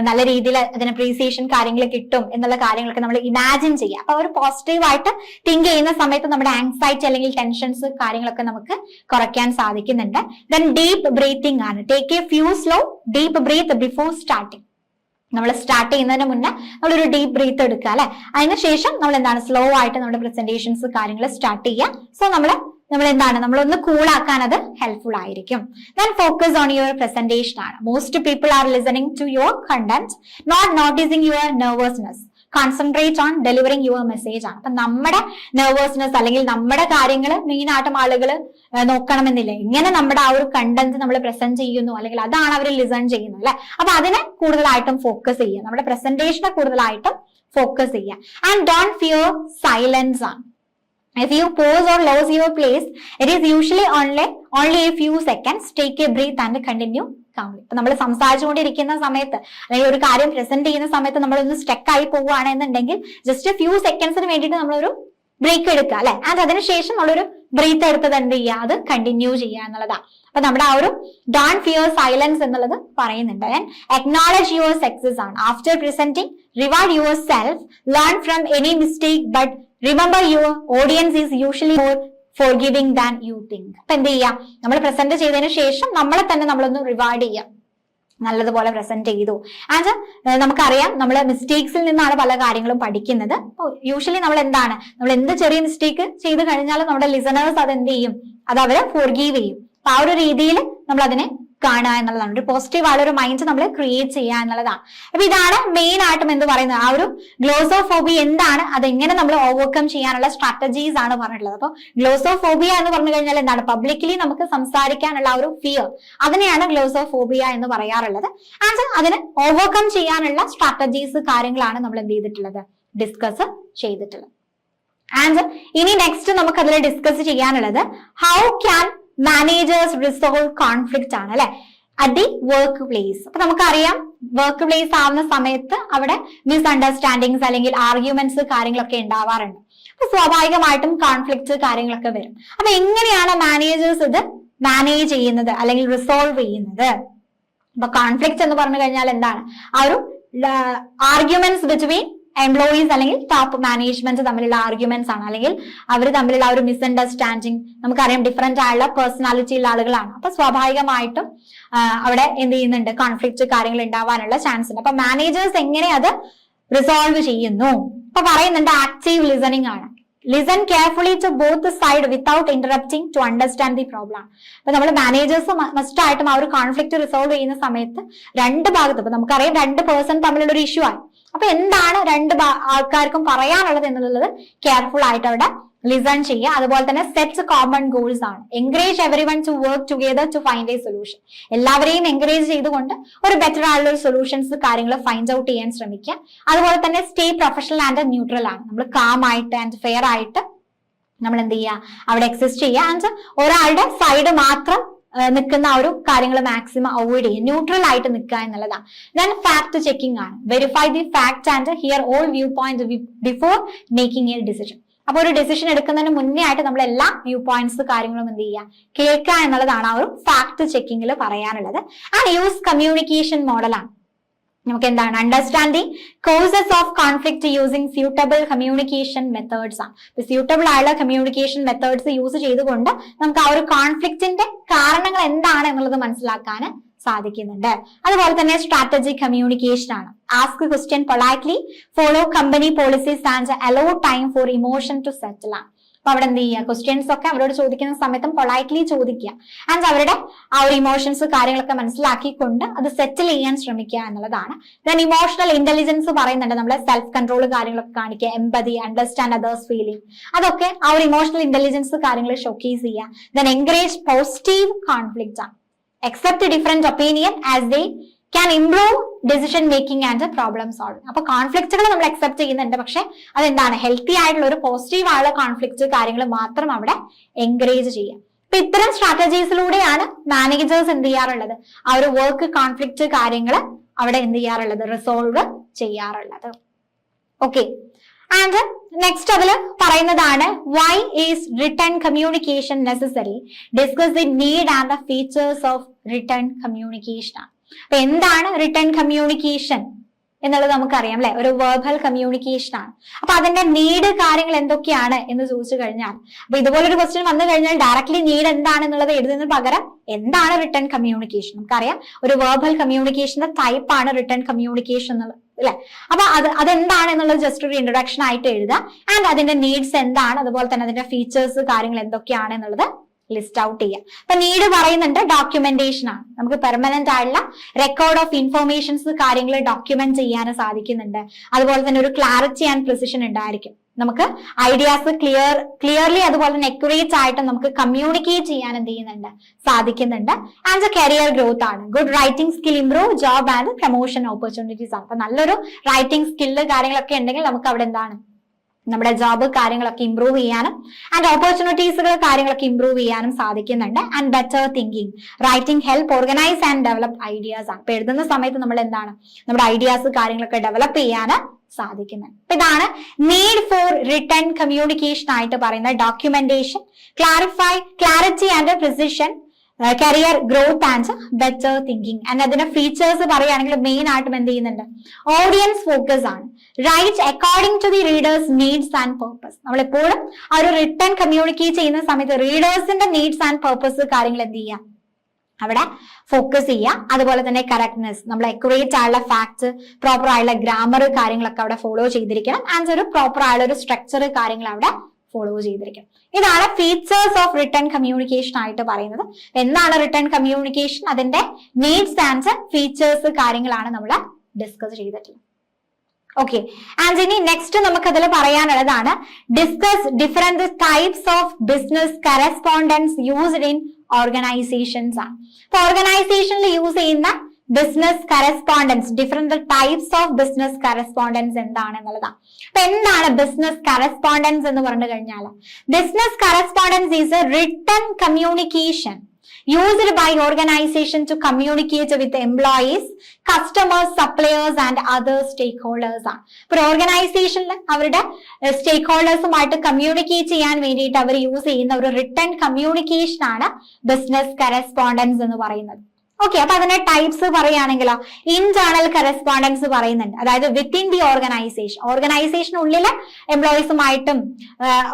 നല്ല രീതിയിൽ അതിന് അപ്രീസിയേഷൻ കാര്യങ്ങൾ കിട്ടും എന്നുള്ള കാര്യങ്ങളൊക്കെ നമ്മൾ ഇമാജിൻ ചെയ്യുക. അപ്പൊ ഒരു പോസിറ്റീവ് ആയിട്ട് തിങ്ക് ചെയ്യുന്ന സമയത്ത് നമ്മുടെ ആങ്സൈറ്റി അല്ലെങ്കിൽ ടെൻഷൻസ് കാര്യങ്ങളൊക്കെ നമുക്ക് കുറയ്ക്കാൻ സാധിക്കുന്നുണ്ട്. ദെൻ ഡീപ്പ് ബ്രീത്തിങ് ആണ്. Take a few slow deep breath before starting. നമ്മൾ സ്റ്റാർട്ട് ചെയ്യുന്നതിന് മുന്നേ നമ്മളൊരു ഡീപ്പ് ബ്രീത്ത് എടുക്കുക അല്ലെ. അതിനുശേഷം നമ്മൾ എന്താണ്, സ്ലോ ആയിട്ട് നമ്മുടെ പ്രസന്റേഷൻസ് കാര്യങ്ങൾ സ്റ്റാർട്ട് ചെയ്യുക. സോ നമ്മളൊന്ന് കൂളാക്കാൻ അത് ഹെൽപ്ഫുൾ ആയിരിക്കും. Then focus on your presentation ആണ്. Most people are listening to your content, not noticing your nervousness. Concentrate on delivering your message ആണ്. അപ്പൊ നമ്മുടെ നെർവസ്നെസ് അല്ലെങ്കിൽ നമ്മുടെ കാര്യങ്ങൾ മെയിൻ ആയിട്ടും ആളുകൾ നോക്കണമെന്നില്ല. ഇങ്ങനെ നമ്മുടെ ആ ഒരു കണ്ടന്റ് നമ്മൾ പ്രസന്റ് ചെയ്യുന്നു അല്ലെങ്കിൽ അതാണ് അവർ ലിസൺ ചെയ്യുന്നത് അല്ലെ. അപ്പൊ അതിനെ കൂടുതലായിട്ടും ഫോക്കസ് ചെയ്യുക, നമ്മുടെ പ്രസന്റേഷനെ കൂടുതലായിട്ടും ഫോക്കസ് ചെയ്യുക. ആൻഡ് ഡോണ്ട് ഫിയർ സൈലൻസ് ആണ്. If you pause or lose your place, it is usually only a few seconds. Take a breath and continue calmly. ഇപ്പൊ നമ്മൾ സംസാരിച്ചുകൊണ്ടിരിക്കുന്ന സമയത്ത് അല്ലെങ്കിൽ ഒരു കാര്യം പ്രസന്റ് ചെയ്യുന്ന സമയത്ത് നമ്മളൊന്ന് സ്റ്റക്ക് ആയി പോവുകയാണെന്നുണ്ടെങ്കിൽ ജസ്റ്റ് ഫ്യൂ സെക്കൻഡ്സിന് വേണ്ടിയിട്ട് നമ്മളൊരു ബ്രേക്ക് എടുക്കുക അല്ലെ. ആൻഡ് അതിനുശേഷം നമ്മളൊരു ബ്രീത്ത് എടുത്തത് എന്ത് ചെയ്യുക, അത് കണ്ടിന്യൂ ചെയ്യുക എന്നുള്ളതാണ്. അപ്പൊ നമ്മുടെ ആ ഒരു ഡോണ്ട് ഫിയർ സൈലൻസ് എന്നുള്ളത് പറയുന്നുണ്ട്. അക്നോളജ് യുവർ സക്സസ് ആണ്. After presenting reward yourself, learn from any mistake, but remember your audience is usually more forgiving than you think. അപ്പൊ എന്ത് ചെയ്യുക, നമ്മൾ പ്രസന്റ് ചെയ്തതിനു ശേഷം നമ്മളെ തന്നെ നമ്മളൊന്ന് റിവാർഡ് ചെയ്യുക, നല്ലതുപോലെ പ്രസന്റ് ചെയ്തു. ആൻഡ് നമുക്കറിയാം നമ്മൾ മിസ്റ്റേക്സിൽ നിന്നാണ് പല കാര്യങ്ങളും പഠിക്കുന്നത്. യൂഷ്വലി നമ്മൾ എന്ത് ചെറിയ മിസ്റ്റേക്ക് ചെയ്ത് കഴിഞ്ഞാലും നമ്മുടെ ലിസണേഴ്സ് അത് എന്ത് ചെയ്യും, അത് അവര് ഫോർഗീവ് ചെയ്യും. അപ്പൊ ആ ഒരു രീതിയിൽ നമ്മൾ അതിനെ കാണുക എന്നുള്ളതാണ്. ഒരു പോസിറ്റീവ് ആയ ഒരു മൈൻഡ് നമ്മൾ ക്രിയേറ്റ് ചെയ്യുക എന്നുള്ളതാണ്. അപ്പൊ ഇതാണ് മെയിൻ ആയിട്ടും എന്ത് പറയുന്നത്, ആ ഒരു ഗ്ലോസോഫോബിയ എന്താണ്, അതെങ്ങനെ നമ്മൾ ഓവർകം ചെയ്യാനുള്ള സ്ട്രാറ്റജീസ് ആണ് പറഞ്ഞിട്ടുള്ളത്. അപ്പൊ ഗ്ലോസോഫോബിയ എന്ന് പറഞ്ഞു കഴിഞ്ഞാൽ എന്താണ്, പബ്ലിക്കലി നമുക്ക് സംസാരിക്കാനുള്ള ഒരു ഫിയർ, അതിനെയാണ് ഗ്ലോസോഫോബിയ എന്ന് പറയാറുള്ളത്. ആൻഡ് അതിന് ഓവർകം ചെയ്യാനുള്ള സ്ട്രാറ്റജീസ് കാര്യങ്ങളാണ് നമ്മൾ എന്ത് ചെയ്തിട്ടുള്ളത്, ഡിസ്കസ് ചെയ്തിട്ടുള്ളത്. ആൻഡ് ഇനി നെക്സ്റ്റ് നമുക്ക് അതിൽ ഡിസ്കസ് ചെയ്യാനുള്ളത് how can managers resolve conflict ആണ് അല്ലെ, അറ്റ് ദി വർക്ക് പ്ലേസ്. അപ്പൊ നമുക്കറിയാം വർക്ക് പ്ലേസ് ആവുന്ന സമയത്ത് അവിടെ മിസ്അണ്ടർസ്റ്റാൻഡിങ്സ് അല്ലെങ്കിൽ ആർഗ്യുമെന്റ്സ് കാര്യങ്ങളൊക്കെ ഉണ്ടാവാറുണ്ട്. അപ്പൊ സ്വാഭാവികമായിട്ടും കോൺഫ്ലിക്റ്റ് കാര്യങ്ങളൊക്കെ വരും. അപ്പൊ എങ്ങനെയാണ് മാനേജേഴ്സ് ഇത് മാനേജ് ചെയ്യുന്നത് അല്ലെങ്കിൽ റിസോൾവ് ചെയ്യുന്നത്? അപ്പൊ കോൺഫ്ലിക്റ്റ് എന്ന് പറഞ്ഞു കഴിഞ്ഞാൽ എന്താണ്, ആ ഒരു ആർഗ്യുമെന്റ്സ് ബിറ്റ്വീൻ എംപ്ലോയീസ് അല്ലെങ്കിൽ ടോപ്പ് മാനേജ്മെന്റ് തമ്മിലുള്ള ആർഗ്യുമെന്റ്സ് ആണ്, അല്ലെങ്കിൽ അവർ തമ്മിലുള്ള ഒരു മിസ്അണ്ടർസ്റ്റാൻഡിങ്. നമുക്കറിയാം ഡിഫറെന്റ് ആയുള്ള പേഴ്സണാലിറ്റി ഉള്ള ആളുകളാണ്. അപ്പൊ സ്വാഭാവികമായിട്ടും അവിടെ എന്ത് ചെയ്യുന്നുണ്ട്, കോൺഫ്ലിക്റ്റ് കാര്യങ്ങൾ ഉണ്ടാവാനുള്ള ചാൻസ് ഉണ്ട്. അപ്പൊ മാനേജേഴ്സ് എങ്ങനെ അത് റിസോൾവ് ചെയ്യുന്നു? അപ്പൊ പറയുന്നുണ്ട് ആക്റ്റീവ് ലിസണിങ് ആണ്. Listen carefully to both side without interrupting to understand the problem. അപ്പൊ നമ്മൾ മാനേജേഴ്സ് മസ്റ്റ് ആയിട്ടും ആ ഒരു കോൺഫ്ലിക്റ്റ് റിസോൾവ് ചെയ്യുന്ന സമയത്ത് രണ്ട് ഭാഗത്ത്, ഇപ്പൊ നമുക്കറിയാം രണ്ട് പേഴ്സൺ തമ്മിലുള്ള ഒരു ഇഷ്യൂ ആണ്. അപ്പൊ എന്താണ് രണ്ട് ആൾക്കാർക്കും പറയാനുള്ളത് എന്നുള്ളത് കെയർഫുൾ ആയിട്ട് അവിടെ ലിസൺ ചെയ്യുക. അതുപോലെ തന്നെ സെറ്റ് കോമൺ ഗോൾസ് ആണ്. Encourage everyone to work together to find a solution. എല്ലാവരെയും എൻകറേജ് ചെയ്തുകൊണ്ട് ഒരു ബെറ്റർ ആയിട്ടുള്ള ഒരു സൊല്യൂഷൻസ് കാര്യങ്ങൾ ഫൈൻഡ് ഔട്ട് ചെയ്യാൻ ശ്രമിക്കുക. അതുപോലെ തന്നെ സ്റ്റേ പ്രൊഫഷണൽ ആൻഡ് ന്യൂട്രൽ ആണ്. നമ്മൾ കാം ആയിട്ട് ആൻഡ് ഫെയർ ആയിട്ട് നമ്മൾ എന്ത് ചെയ്യുക, അവിടെ എക്സിസ്റ്റ് ചെയ്യുക. ആൻഡ് ഒരാളുടെ സൈഡ് മാത്രം നിൽക്കുന്ന ആ ഒരു കാര്യങ്ങൾ മാക്സിമം അവോയ്ഡ് ചെയ്യുക, ന്യൂട്രൽ ആയിട്ട് നിൽക്കുക എന്നുള്ളതാണ്. ദെൻ ഫാക്ട് ചെക്കിംഗ് ആണ്. Verify the fact and here all view point before making A decision. അപ്പൊ ഒരു ഡിസിഷൻ എടുക്കുന്നതിന് മുന്നേ ആയിട്ട് നമ്മൾ എല്ലാ വ്യൂ പോയിന്റ്സ് കാര്യങ്ങളും എന്ത് ചെയ്യുക, കേൾക്കുക എന്നുള്ളതാണ് ആ ഒരു ഫാക്ട് ചെക്കിങ്ങിൽ പറയാനുള്ളത്. ആൻഡ് യൂസ് കമ്മ്യൂണിക്കേഷൻ മോഡലാണ്. നമുക്ക് എന്താണ്, understanding causes of conflict using suitable communication methods ആണ്. ഇപ്പൊ സ്യൂട്ടബിൾ ആയുള്ള കമ്മ്യൂണിക്കേഷൻ മെത്തേഡ്സ് യൂസ് ചെയ്തുകൊണ്ട് നമുക്ക് ആ ഒരു കോൺഫ്ലിക്റ്റിന്റെ കാരണങ്ങൾ എന്താണ് എന്നുള്ളത് മനസ്സിലാക്കാൻ സാധിക്കുന്നുണ്ട്. അതുപോലെ തന്നെ സ്ട്രാറ്റജിക് കമ്മ്യൂണിക്കേഷൻ ആണ്. Ask question politely, follow company policies and allow time for emotion to settle ആണ്. അപ്പൊ അവിടെ എന്ത് ചെയ്യുക, ക്വസ്റ്റ്യൻസ് ഒക്കെ അവരോട് ചോദിക്കുന്ന സമയത്തും പൊളൈറ്റ്ലി ചോദിക്കുക. ആൻഡ് അവരുടെ ആ ഒരു ഇമോഷൻസ് കാര്യങ്ങളൊക്കെ മനസ്സിലാക്കിക്കൊണ്ട് അത് സെറ്റിൽ ചെയ്യാൻ ശ്രമിക്കുക എന്നുള്ളതാണ്. ദെൻ ഇമോഷണൽ ഇന്റലിജൻസ് പറയുന്നുണ്ട്, നമ്മളെ സെൽഫ് കൺട്രോൾ കാര്യങ്ങളൊക്കെ കാണിക്കുക, എംപതി, അണ്ടർസ്റ്റാൻഡ് അതേഴ്സ് ഫീലിംഗ്, അതൊക്കെ ആ ഒരു ഇമോഷണൽ ഇന്റലിജൻസ് കാര്യങ്ങൾ ഷോക്കേസ് ചെയ്യുക. ദെൻ എൻകറേജ് പോസിറ്റീവ് കോൺഫ്ലിക്റ്റ് ആണ്. accept a different opinion as they can improve decision making and problem solving. അപ്പൊ കോൺഫ്ലിക്റ്റുകൾ നമ്മൾ അക്സെപ്റ്റ് ചെയ്യുന്നുണ്ട്, പക്ഷെ അതെന്താണ്, ഹെൽത്തി ആയിട്ടുള്ള ഒരു പോസിറ്റീവ് ആയുള്ള കോൺഫ്ലിക്റ്റ് കാര്യങ്ങൾ മാത്രം അവിടെ എൻകറേജ് ചെയ്യാം. അപ്പൊ ഇത്തരം സ്ട്രാറ്റജീസിലൂടെയാണ് മാനേജേഴ്സ് എന്ത് ചെയ്യാറുള്ളത്, ആ ഒരു വർക്ക് കോൺഫ്ലിക്റ്റ് കാര്യങ്ങൾ അവിടെ എന്ത് ചെയ്യാറുള്ളത്, റിസോൾവ് ചെയ്യാറുള്ളത്. ഓക്കെ, ആൻഡ് നെക്സ്റ്റ് അതിൽ പറയുന്നതാണ് why is written communication necessary, discuss the need and the features of written communication ആണ്. അപ്പൊ എന്താണ് റിട്ടേൺ കമ്മ്യൂണിക്കേഷൻ എന്നുള്ളത് നമുക്കറിയാം അല്ലെ, ഒരു വെർബൽ കമ്മ്യൂണിക്കേഷൻ ആണ്. അപ്പൊ അതിന്റെ നീഡ് കാര്യങ്ങൾ എന്തൊക്കെയാണ് എന്ന് ചോദിച്ചു കഴിഞ്ഞാൽ, അപ്പൊ ഇതുപോലൊരു ക്വസ്റ്റ്യൻ വന്നു കഴിഞ്ഞാൽ ഡയറക്ട്ലി നീഡ് എന്താണെന്നുള്ളത് എഴുതുന്നതിന് പകരം എന്താണ് റിട്ടേൺ കമ്മ്യൂണിക്കേഷൻ, നമുക്കറിയാം ഒരു വെർബൽ കമ്മ്യൂണിക്കേഷന്റെ ടൈപ്പ് ആണ് റിട്ടേൺ കമ്മ്യൂണിക്കേഷൻ എന്നുള്ളത് അല്ലെ. അപ്പൊ അതെന്താണ് എന്നുള്ളത് ജസ്റ്റ് ഒരു ഇൻട്രൊഡക്ഷൻ ആയിട്ട് എഴുതുക. ആൻഡ് അതിന്റെ നീഡ്സ് എന്താണ്, അതുപോലെ തന്നെ അതിന്റെ ഫീച്ചേഴ്സ് കാര്യങ്ങൾ എന്തൊക്കെയാണ് എന്നുള്ളത് ലിസ്റ്റ് ഔട്ട് ചെയ്യുക. അപ്പൊ നീഡ് പറയുന്നുണ്ട് ഡോക്യുമെന്റേഷൻ ആണ്. നമുക്ക് പെർമനന്റ് ആയിട്ടുള്ള റെക്കോർഡ് ഓഫ് ഇൻഫോർമേഷൻസ് കാര്യങ്ങൾ ഡോക്യുമെന്റ് ചെയ്യാൻ സാധിക്കുന്നുണ്ട്. അതുപോലെ തന്നെ ഒരു ക്ലാരിറ്റി ആൻഡ് പ്രിസിഷൻ ഉണ്ടായിരിക്കും. നമുക്ക് ഐഡിയാസ് ക്ലിയർലി അതുപോലെ തന്നെ അക്യുറേറ്റ് ആയിട്ട് നമുക്ക് കമ്മ്യൂണിക്കേറ്റ് ചെയ്യാൻ എന്ത് ചെയ്യുന്നുണ്ട്, സാധിക്കുന്നുണ്ട്. ആൻഡ് കരിയർ ഗ്രോത്ത് ആണ്. Good writing skill improve job and promotion opportunities ആണ്. അപ്പൊ നല്ലൊരു റൈറ്റിംഗ് സ്കില്ല് കാര്യങ്ങളൊക്കെ ഉണ്ടെങ്കിൽ നമുക്ക് അവിടെ എന്താണ് നമ്മുടെ ജോബ് കാര്യങ്ങളൊക്കെ ഇംപ്രൂവ് ചെയ്യാനും ആൻഡ് ഓപ്പർച്യൂണിറ്റീസുകൾ കാര്യങ്ങളൊക്കെ ഇംപ്രൂവ് ചെയ്യാനും സാധിക്കുന്നുണ്ട്. And better thinking writing help organise and develop ideas ആണ്. അപ്പൊ എഴുതുന്ന സമയത്ത് നമ്മൾ എന്താണ് നമ്മുടെ ഐഡിയാസ് കാര്യങ്ങളൊക്കെ ഡെവലപ്പ് ചെയ്യാൻ സാധിക്കുന്നത്. അപ്പൊ ഇതാണ് നീഡ് ഫോർ റിട്ടൺ കമ്മ്യൂണിക്കേഷൻ ആയിട്ട് പറയുന്നത്. Documentation, clarity and precision, career growth and better thinking. And അതിന്റെ ഫീച്ചേഴ്സ് പറയുകയാണെങ്കിൽ മെയിൻ ആയിട്ടും എന്ത് ചെയ്യുന്നുണ്ട്, ഓഡിയൻസ് ഫോക്കസ് ആണ്. Write according to the readers needs and purpose. നമ്മളെപ്പോഴും ആ ഒരു റിട്ടൺ കമ്മ്യൂണിക്കേറ്റ് ചെയ്യുന്ന സമയത്ത് റീഡേഴ്സിന്റെ നീഡ്സ് ആൻഡ് പർപ്പസ് കാര്യങ്ങൾ എന്ത് ചെയ്യാം, അവിടെ ഫോക്കസ് ചെയ്യുക. അതുപോലെ തന്നെ കറക്റ്റ്നെസ്, നമ്മൾ അക്യുറേറ്റ് ആയുള്ള ഫാക്ട്സ്, പ്രോപ്പർ ആയുള്ള ഗ്രാമർ കാര്യങ്ങളൊക്കെ അവിടെ ഫോളോ ചെയ്തിരിക്കണം. ആൻഡ് ഒരു പ്രോപ്പർ ആയുള്ള ഒരു സ്ട്രക്ചർ കാര്യങ്ങൾ അവിടെ ഫോളോ ചെയ്തിരിക്കും. ഇതാണ് ഫീച്ചേഴ്സ് ഓഫ് റിട്ടൺ കമ്മ്യൂണിക്കേഷൻ ആയിട്ട് പറയുന്നത്. എന്താണ് റിട്ടൺ കമ്മ്യൂണിക്കേഷൻ, അതിന്റെ നീഡ്സ് ആൻഡ് ഫീച്ചേഴ്സ് കാര്യങ്ങളാണ് നമ്മൾ ഡിസ്കസ് ചെയ്തിട്ടുള്ളത്. ഓക്കെ, ആൻഡ് ഇനി നെക്സ്റ്റ് നമുക്ക് അതിൽ പറയാനുള്ളതാണ് discuss different types of business correspondence used in organizations ആണ്. അപ്പൊ ഓർഗനൈസേഷനിൽ യൂസ് ചെയ്യുന്ന business correspondence, different types of business correspondence എന്താണെന്നുള്ളതാണ്. അപ്പൊ എന്താണ് ബിസിനസ് കറസ്പോണ്ടൻസ് എന്ന് പറഞ്ഞു കഴിഞ്ഞാൽ, business correspondence is a written communication used by organization to communicate with employees, customers, suppliers and other stakeholders ആണ്. ഒരു ഓർഗനൈസേഷനിൽ അവരുടെ സ്റ്റേക്ക് ഹോൾഡേഴ്സുമായിട്ട് കമ്മ്യൂണിക്കേറ്റ് ചെയ്യാൻ വേണ്ടിയിട്ട് അവർ യൂസ് ചെയ്യുന്ന ഒരു റിട്ടൺ കമ്മ്യൂണിക്കേഷൻ ആണ് ബിസിനസ് കറസ്പോണ്ടൻസ് എന്ന് പറയുന്നത്. ഓക്കെ, അപ്പൊ അതിന്റെ ടൈപ്സ് പറയുകയാണെങ്കിലോ ഇന്റേണൽ കറസ്പോണ്ടൻസ് പറയുന്നുണ്ട്. അതായത് വിത്തിൻ ദി ഓർഗനൈസേഷനുള്ളിലെ എംപ്ലോയീസുമായിട്ടും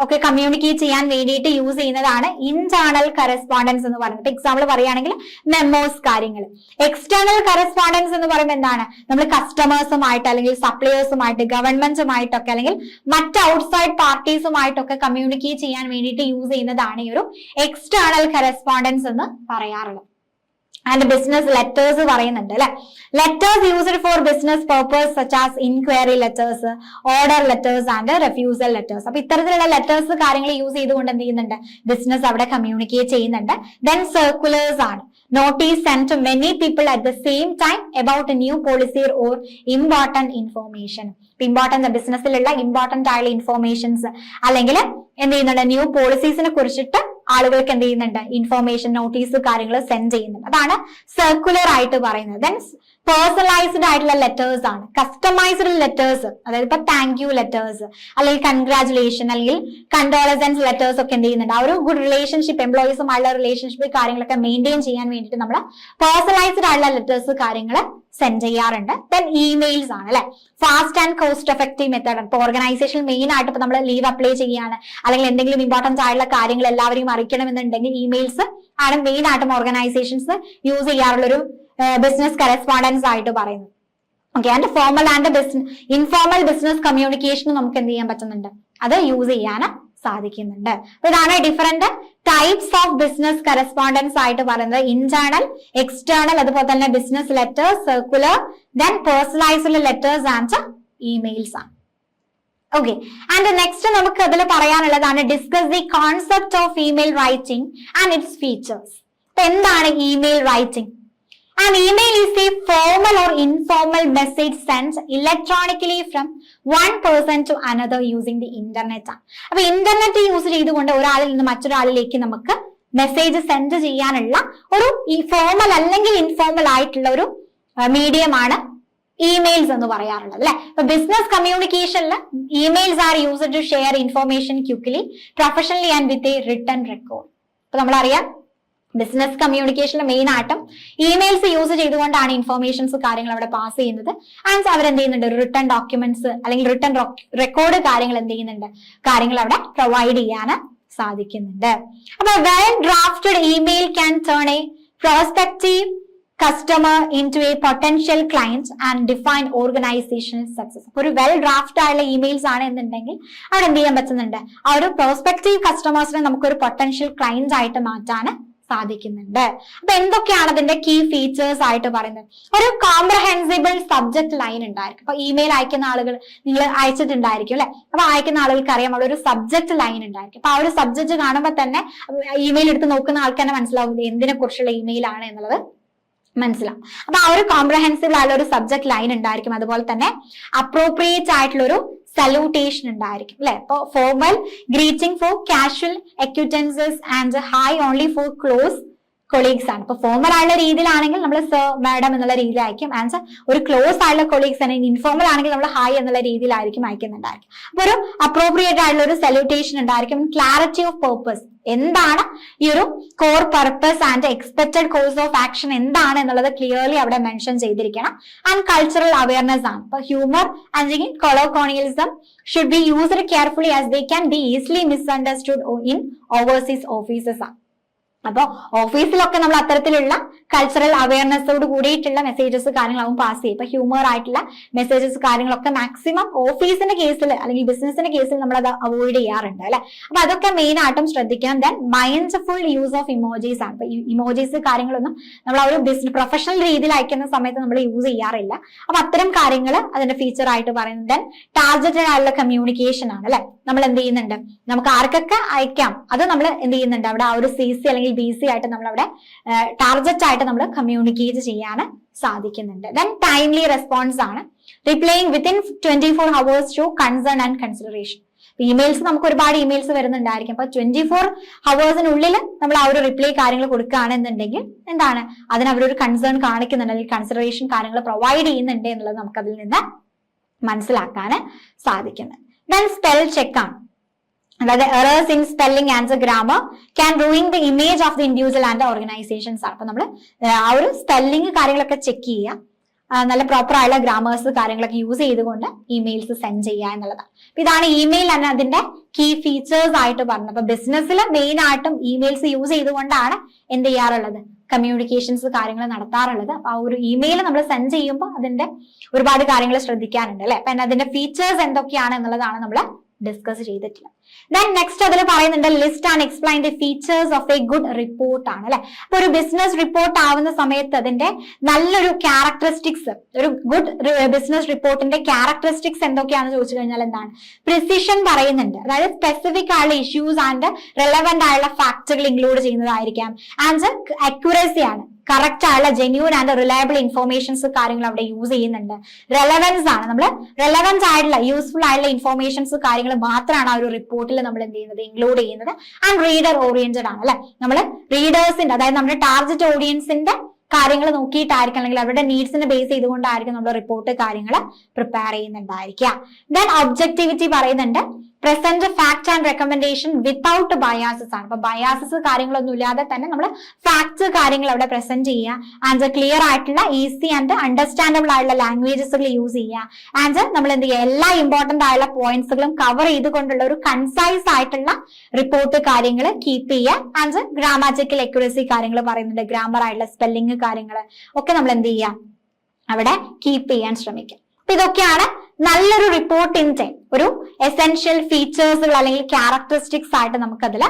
ഒക്കെ കമ്മ്യൂണിക്കേറ്റ് ചെയ്യാൻ വേണ്ടിയിട്ട് യൂസ് ചെയ്യുന്നതാണ് ഇന്റേണൽ കറസ്പോണ്ടൻസ് എന്ന് പറയുന്നത്. എക്സാമ്പിൾ പറയുകയാണെങ്കിൽ മെമ്മോസ് കാര്യങ്ങൾ. എക്സ്റ്റേണൽ കറസ്പോണ്ടൻസ് എന്ന് പറയുമ്പോൾ എന്താണ്, നമ്മൾ കസ്റ്റമേഴ്സുമായിട്ട് അല്ലെങ്കിൽ സപ്ലയേഴ്സുമായിട്ട് ഗവൺമെന്റുമായിട്ടൊക്കെ അല്ലെങ്കിൽ മറ്റ് ഔട്ട്സൈഡ് പാർട്ടീസുമായിട്ടൊക്കെ കമ്മ്യൂണിക്കേറ്റ് ചെയ്യാൻ വേണ്ടിയിട്ട് യൂസ് ചെയ്യുന്നതാണ് ഈ ഒരു എക്സ്റ്റേണൽ കറസ്പോണ്ടൻസ് എന്ന് പറയാറുള്ളത്. ആൻഡ് ബിസിനസ് ലെറ്റേഴ്സ് പറയുന്നുണ്ട് അല്ലെ. Letters used for business purpose such as inquiry letters, order letters and refusal letters. അപ്പൊ ഇത്തരത്തിലുള്ള ലെറ്റേഴ്സ് കാര്യങ്ങൾ യൂസ് ചെയ്തുകൊണ്ട് എന്ത് ചെയ്യുന്നുണ്ട്, ബിസിനസ് അവിടെ കമ്മ്യൂണിക്കേറ്റ് ചെയ്യുന്നുണ്ട്. ദെൻ സർക്കുലേഴ്സ് ആണ്. Notice send to many people at the same time about a new policy or important information. Important ബിസിനസ്സിലുള്ള ഇമ്പോർട്ടന്റ് ആയുള്ള ഇൻഫോർമേഷൻസ് അല്ലെങ്കിൽ എന്ത് ചെയ്യുന്നുണ്ട്, ന്യൂ പോളിസീസിനെ കുറിച്ചിട്ട് ആളുകൾക്ക് എന്ത് ചെയ്യുന്നുണ്ട്, ഇൻഫോർമേഷൻ നോട്ടീസ് കാര്യങ്ങൾ സെൻഡ് ചെയ്യുന്നുണ്ട്. അതാണ് സർക്കുലർ ആയിട്ട് പറയുന്നത്. ദെൻ പേഴ്സണലൈസ്ഡ് ആയിട്ടുള്ള ലെറ്റേഴ്സ് ആണ്. കസ്റ്റമൈസ്ഡ് ലെറ്റേഴ്സ്, അതായത് ഇപ്പൊ താങ്ക് യു ലെറ്റേഴ്സ് അല്ലെങ്കിൽ കൺഗ്രാറ്റുലേഷൻ അല്ലെങ്കിൽ കണ്ടോളസൻസ് ലെറ്റേഴ്സ് ഒക്കെ എന്ത് ചെയ്യുന്നുണ്ട്, ആ ഒരു ഗുഡ് റിലേഷൻഷിപ്പ് എംപ്ലോയീസുമായുള്ള റിലേഷൻഷിപ്പ് കാര്യങ്ങളൊക്കെ മെയിൻറ്റെയിൻ ചെയ്യാൻ വേണ്ടിയിട്ട് നമ്മൾ പേഴ്സണലൈസ്ഡ് ആയിട്ടുള്ള ലെറ്റേഴ്സ് കാര്യങ്ങൾ സെൻഡ് ചെയ്യാറുണ്ട്. ദെൻ ഇമെയിൽസ് ആണ് അല്ലെ. Fast and cost effective method ആണ്. ഇപ്പൊ ഓർഗനൈസേഷൻ മെയിൻ ആയിട്ട് ഇപ്പൊ നമ്മൾ ലീവ് അപ്ലൈ ചെയ്യാണ് അല്ലെങ്കിൽ എന്തെങ്കിലും ഇമ്പോർട്ടൻസ് ആയിട്ടുള്ള കാര്യങ്ങൾ എല്ലാവരെയും അറിയിക്കണമെന്നുണ്ടെങ്കിൽ ഇമെയിൽസ് ആണ് മെയിൻ ആയിട്ടും ഓർഗനൈസേഷൻസ് യൂസ് ചെയ്യാറുള്ള ഒരു ബിസിനസ് കറസ്പോണ്ടൻസ് ആയിട്ട് പറയുന്നത്. Okay, and formal and informal business communication നമുക്ക് എന്ത് ചെയ്യാൻ പറ്റുന്നുണ്ട്, അത് യൂസ് ചെയ്യാൻ സാധിക്കുന്നുണ്ട്. അപ്പൊ ഇതാണ് different types of business correspondence ആയിട്ട് പറയുന്നത്. ഇന്റേണൽ, എക്സ്റ്റേണൽ, അതുപോലെ തന്നെ business letters, circular, then personalized letters and emails ആണ്. ഓക്കെ, ആൻഡ് നെക്സ്റ്റ് നമുക്ക് അതിൽ പറയാനുള്ളതാണ് discuss the concept of email writing and its features. എന്താണ് email writing? An email is a formal or informal message sent electronically from one person to another using the internet. അപ്പൊ internet use ചെയ്തുകൊണ്ട് ഒരാളിൽ നിന്ന് മറ്റൊരാളിലേക്ക് നമുക്ക് message send ചെയ്യാനുള്ള ഒരു formal അല്ലെങ്കിൽ informal ആയിട്ടുള്ള ഒരു മീഡിയമാണ് ഇമെയിൽസ് എന്ന് പറയാറുള്ളത് അല്ലെ. ഇപ്പൊ ബിസിനസ് കമ്മ്യൂണിക്കേഷനിൽ emails are used to share information quickly, professionally and with a written record. അപ്പൊ നമ്മളറിയാം ബിസിനസ് കമ്മ്യൂണിക്കേഷനിൽ മെയിൻ ആയിട്ടും ഇമെയിൽസ് യൂസ് ചെയ്തുകൊണ്ടാണ് ഇൻഫോർമേഷൻസ് കാര്യങ്ങൾ അവിടെ പാസ് ചെയ്യുന്നത്. ആൻഡ് അവരെന്ത് ചെയ്യുന്നുണ്ട്, ഒരു റിട്ടൺ ഡോക്യുമെന്റ്സ് അല്ലെങ്കിൽ റിട്ടൺ റെക്കോർഡ് കാര്യങ്ങൾ എന്ത് ചെയ്യുന്നുണ്ട്, കാര്യങ്ങൾ അവിടെ പ്രൊവൈഡ് ചെയ്യാൻ സാധിക്കുന്നുണ്ട്. അപ്പൊ well drafted email can turn a prospective customer in to a potential client and define organizational success. ഒരു വെൽ ഡ്രാഫ്റ്റ് ആയുള്ള ഇമെയിൽസ് ആണ് എന്നുണ്ടെങ്കിൽ അവിടെ എന്ത് ചെയ്യാൻ പറ്റുന്നുണ്ട്, ആ ഒരു പ്രോസ്പെക്റ്റീവ് കസ്റ്റമേഴ്സിനെ നമുക്കൊരു പൊട്ടൻഷ്യൽ ക്ലയന്റ് ആയിട്ട് മാറ്റാൻ സാധിക്കുന്നുണ്ട്. അപ്പൊ എന്തൊക്കെയാണ് അതിന്റെ കീ ഫീച്ചേഴ്സ് ആയിട്ട് പറയുന്നത്? ഒരു കോംപ്രഹെൻസിബിൾ സബ്ജക്ട് ലൈൻ ഉണ്ടായിരിക്കും. അപ്പൊ ഇമെയിൽ അയക്കുന്ന ആളുകൾ നിങ്ങൾ അയച്ചിട്ടുണ്ടായിരിക്കും അല്ലെ, അപ്പൊ അയക്കുന്ന ആളുകൾക്ക് അറിയാം അവിടെ ഒരു സബ്ജക്ട് ലൈൻ ഉണ്ടായിരിക്കും. അപ്പൊ ആ ഒരു സബ്ജക്ട് കാണുമ്പോൾ തന്നെ ഇമെയിൽ എടുത്ത് നോക്കുന്ന ആൾക്ക് തന്നെ മനസ്സിലാവും എന്തിനെ കുറിച്ചുള്ള ഇമെയിൽ ആണ് എന്നുള്ളത് മനസ്സിലാവും. അപ്പൊ ആ ഒരു കോംപ്രഹെൻസിബിൾ ആയിട്ടുള്ള ഒരു സബ്ജക്ട് ലൈൻ ഉണ്ടായിരിക്കും. അതുപോലെ തന്നെ അപ്രോപ്രിയേറ്റ് ആയിട്ടുള്ള ഒരു സല്യൂട്ടേഷൻ ഉണ്ടായിരിക്കും അല്ലെ. ഇപ്പൊ formal greeting for casual acquaintances and hi only for close colleagues ആണ്. ഇപ്പൊ ഫോർമൽ ആയുള്ള രീതിയിലാണെങ്കിൽ നമ്മൾ സർ മാഡം എന്നുള്ള രീതിയിലായിരിക്കും. ആൻസർ ഒരു ക്ലോസ് ആയിട്ടുള്ള കൊളീഗ്സ് ആണെങ്കിൽ ഇൻഫോർമൽ ആണെങ്കിൽ നമ്മൾ ഹായ് എന്നുള്ള രീതിയിലായിരിക്കും അയക്കുന്നുണ്ടായിരിക്കും. അപ്പൊ ഒരു അപ്രോപ്രിയേറ്റ് ആയിട്ടുള്ള ഒരു സല്യൂട്ടേഷൻ ഉണ്ടായിരിക്കും. ക്ലാരിറ്റി ഓഫ് പേർപ്പസ്, എന്താണ് ഈ ഒരു core purpose and expected course of action എന്താണ് എന്നുള്ളത് ക്ലിയർലി അവിടെ മെൻഷൻ ചെയ്തിരിക്കണം. ആൻഡ് കൾച്ചറൽ അവയർനെസ് ആണ്. ഇപ്പൊ humour and colloquialism should be used carefully as they can be easily misunderstood in overseas offices ആണ്. അപ്പൊ ഓഫീസിലൊക്കെ നമ്മൾ അത്തരത്തിലുള്ള കൾച്ചറൽ അവയർനെസ്സോട് കൂടിയിട്ടുള്ള മെസ്സേജസ് കാര്യങ്ങളാവും പാസ് ചെയ്യും. ഇപ്പൊ ഹ്യൂമർ ആയിട്ടുള്ള മെസ്സേജസ് കാര്യങ്ങളൊക്കെ മാക്സിമം ഓഫീസിന്റെ കേസിൽ അല്ലെങ്കിൽ ബിസിനസിന്റെ കേസിൽ നമ്മൾ അത് അവോയ്ഡ് ചെയ്യാറുണ്ട് അല്ലെ. അപ്പൊ അതൊക്കെ മെയിൻ ആയിട്ടും ശ്രദ്ധിക്കണം. Then mindful use of emojis ആണ്. ഇപ്പൊ ഇമോജീസ് കാര്യങ്ങളൊന്നും നമ്മൾ ആ ഒരു ബിസിനസ് പ്രൊഫഷണൽ രീതിയിൽ അയക്കുന്ന സമയത്ത് നമ്മൾ യൂസ് ചെയ്യാറില്ല. അപ്പൊ അത്തരം കാര്യങ്ങൾ അതിന്റെ ഫീച്ചർ ആയിട്ട് പറയുന്നത്. ദെൻ ടാർഗറ്റഡ് ആയിട്ടുള്ള കമ്മ്യൂണിക്കേഷൻ ആണ് അല്ലെ. നമ്മൾ എന്ത് ചെയ്യുന്നുണ്ട്, നമുക്ക് ആർക്കൊക്കെ അയക്കാം അത് നമ്മൾ എന്ത് ചെയ്യുന്നുണ്ട്, അവിടെ ആ ഒരു CC അല്ലെങ്കിൽ BC ആയിട്ട് നമ്മൾ അവിടെ ടാർഗറ്റ് ആയിട്ട് നമ്മൾ കമ്മ്യൂണിക്കേറ്റ് ചെയ്യാൻ സാധിക്കുന്നുണ്ട്. ദെൻ ടൈംലി റെസ്പോൺസ് ആണ്. Replying within 24 hours to concern and consideration. Emails നമുക്ക് ഒരുപാട് ഇമെയിൽസ് വരുന്നുണ്ടായിരിക്കും. അപ്പൊ 24 hours നമ്മൾ ആ ഒരു റിപ്ലൈ കാര്യങ്ങൾ കൊടുക്കുകയാണെന്നുണ്ടെങ്കിൽ എന്താണ്, അതിന് അവരൊരു കൺസേൺ കാണിക്കുന്നുണ്ട് അല്ലെങ്കിൽ കൺസിഡറേഷൻ കാര്യങ്ങൾ പ്രൊവൈഡ് ചെയ്യുന്നുണ്ട് എന്നുള്ളത് നമുക്ക് അതിൽ നിന്ന് മനസ്സിലാക്കാൻ സാധിക്കുന്നത്. ദെൻ സ്പെൽ ചെക്ക് ആണ്. അതായത് errors in spelling and grammar can ruin the image of the individual and organisations ആണ്. അപ്പൊ നമ്മൾ ആ ഒരു സ്പെല്ലിംഗ് കാര്യങ്ങളൊക്കെ ചെക്ക് ചെയ്യുക, നല്ല പ്രോപ്പർ ആയുള്ള ഗ്രാമേഴ്സ് കാര്യങ്ങളൊക്കെ യൂസ് ചെയ്തുകൊണ്ട് ഇമെയിൽസ് സെൻഡ് ചെയ്യുക എന്നുള്ളതാണ്. ഇതാണ് ഇമെയിൽ ആണ് അതിന്റെ കീ ഫീച്ചേഴ്സ് ആയിട്ട് പറഞ്ഞത്. അപ്പൊ ബിസിനസ്സിൽ മെയിൻ ആയിട്ടും ഇമെയിൽസ് യൂസ് ചെയ്തുകൊണ്ടാണ് എന്ത് ചെയ്യാറുള്ളത്, കമ്മ്യൂണിക്കേഷൻസ് കാര്യങ്ങൾ നടത്താറുള്ളത്. അപ്പൊ ആ ഒരു ഇമെയിൽ നമ്മൾ സെൻഡ് ചെയ്യുമ്പോൾ അതിന്റെ ഒരുപാട് കാര്യങ്ങൾ ശ്രദ്ധിക്കാനുണ്ട് അല്ലെ. അപ്പൊ അതിന്റെ ഫീച്ചേഴ്സ് എന്തൊക്കെയാണ് എന്നുള്ളതാണ് നമ്മൾ ഡിസ്കസ് ചെയ്തിട്ടുള്ളത്. ദെൻ നെക്സ്റ്റ് അതിൽ പറയുന്നുണ്ട് list and explain the features of A good report ആണ് അല്ലെ. അപ്പൊ ഒരു ബിസിനസ് റിപ്പോർട്ട് ആവുന്ന സമയത്ത് അതിന്റെ നല്ലൊരു ക്യാരക്ടറിസ്റ്റിക്സ്, ഒരു ഗുഡ് ബിസിനസ് റിപ്പോർട്ടിന്റെ ക്യാരക്ടറിസ്റ്റിക്സ് എന്തൊക്കെയാണെന്ന് ചോദിച്ചു കഴിഞ്ഞാൽ എന്താണ്, പ്രിസിഷൻ പറയുന്നുണ്ട്. അതായത് സ്പെസിഫിക് ആയുള്ള ഇഷ്യൂസ് ആൻഡ് റെലവെന്റ് ആയുള്ള ഫാക്ടുകൾ ഇൻക്ലൂഡ് ചെയ്യുന്നതായിരിക്കാം. ആൻഡ് അക്യുറസി ആണ്, കറക്റ്റ് ആയുള്ള ജെന്യൂൻ ആൻഡ് റിലയബിൾ ഇൻഫോർമേഷൻസ് കാര്യങ്ങൾ അവിടെ യൂസ് ചെയ്യുന്നുണ്ട്. റെലവൻസ് ആണ്, നമ്മൾ റെലവൻസ് ആയിട്ടുള്ള യൂസ്ഫുൾ ആയിട്ടുള്ള ഇൻഫോർമേഷൻസ് കാര്യങ്ങൾ മാത്രമാണ് ആ ഒരു റിപ്പോർട്ടിൽ നമ്മൾ എന്ത് ചെയ്യുന്നത്, ഇൻക്ലൂഡ് ചെയ്യുന്നത്. ആൻഡ് റീഡർ ഓറിയന്റഡ് ആണ് അല്ലെ. നമ്മൾ റീഡേഴ്സിന്റെ, അതായത് നമ്മുടെ ടാർഗറ്റ് ഓഡിയൻസിന്റെ കാര്യങ്ങൾ നോക്കിയിട്ടായിരിക്കും അല്ലെങ്കിൽ അവരുടെ നീഡ്സിനെ ബേസ് ചെയ്തുകൊണ്ടായിരിക്കും നമ്മൾ റിപ്പോർട്ട് കാര്യങ്ങൾ പ്രിപ്പയർ ചെയ്യുന്നുണ്ടായിരിക്കുക. ദെൻ ഒബ്ജക്ടിവിറ്റി പറയുന്നുണ്ട്. Present fact and recommendation without biases ആണ്. അപ്പൊ ബയാസസ് കാര്യങ്ങളൊന്നും ഇല്ലാതെ തന്നെ നമ്മൾ ഫാക്ട്സ് കാര്യങ്ങൾ അവിടെ പ്രസന്റ് ചെയ്യുക. ആൻഡ് ക്ലിയർ ആയിട്ടുള്ള ഈസി ആൻഡ് അണ്ടർസ്റ്റാൻഡബിൾ ആയിട്ടുള്ള ലാംഗ്വേജസുകൾ യൂസ് ചെയ്യുക. ആൻഡ് നമ്മൾ എന്ത് ചെയ്യുക, എല്ലാ ഇമ്പോർട്ടന്റ് ആയുള്ള പോയിന്റ്സുകളും കവർ ചെയ്തുകൊണ്ടുള്ള ഒരു കൺസൈസ് ആയിട്ടുള്ള റിപ്പോർട്ട് കാര്യങ്ങൾ കീപ്പ് ചെയ്യുക. ആൻഡ് ഗ്രാമാറ്റിക്കൽ അക്യുറസി കാര്യങ്ങൾ പറയുന്നുണ്ട്. ഗ്രാമർ ആയിട്ടുള്ള സ്പെല്ലിംഗ് കാര്യങ്ങൾ ഒക്കെ നമ്മൾ എന്ത് ചെയ്യുക, അവിടെ കീപ്പ് ചെയ്യാൻ ശ്രമിക്കുക. അപ്പൊ ഇതൊക്കെയാണ് നല്ലൊരു റിപ്പോർട്ടിന്റെ ഒരു എസെൻഷ്യൽ ഫീച്ചേഴ്സുകൾ അല്ലെങ്കിൽ ക്യാരക്ടറിസ്റ്റിക്സ് ആയിട്ട് നമുക്കതിൽ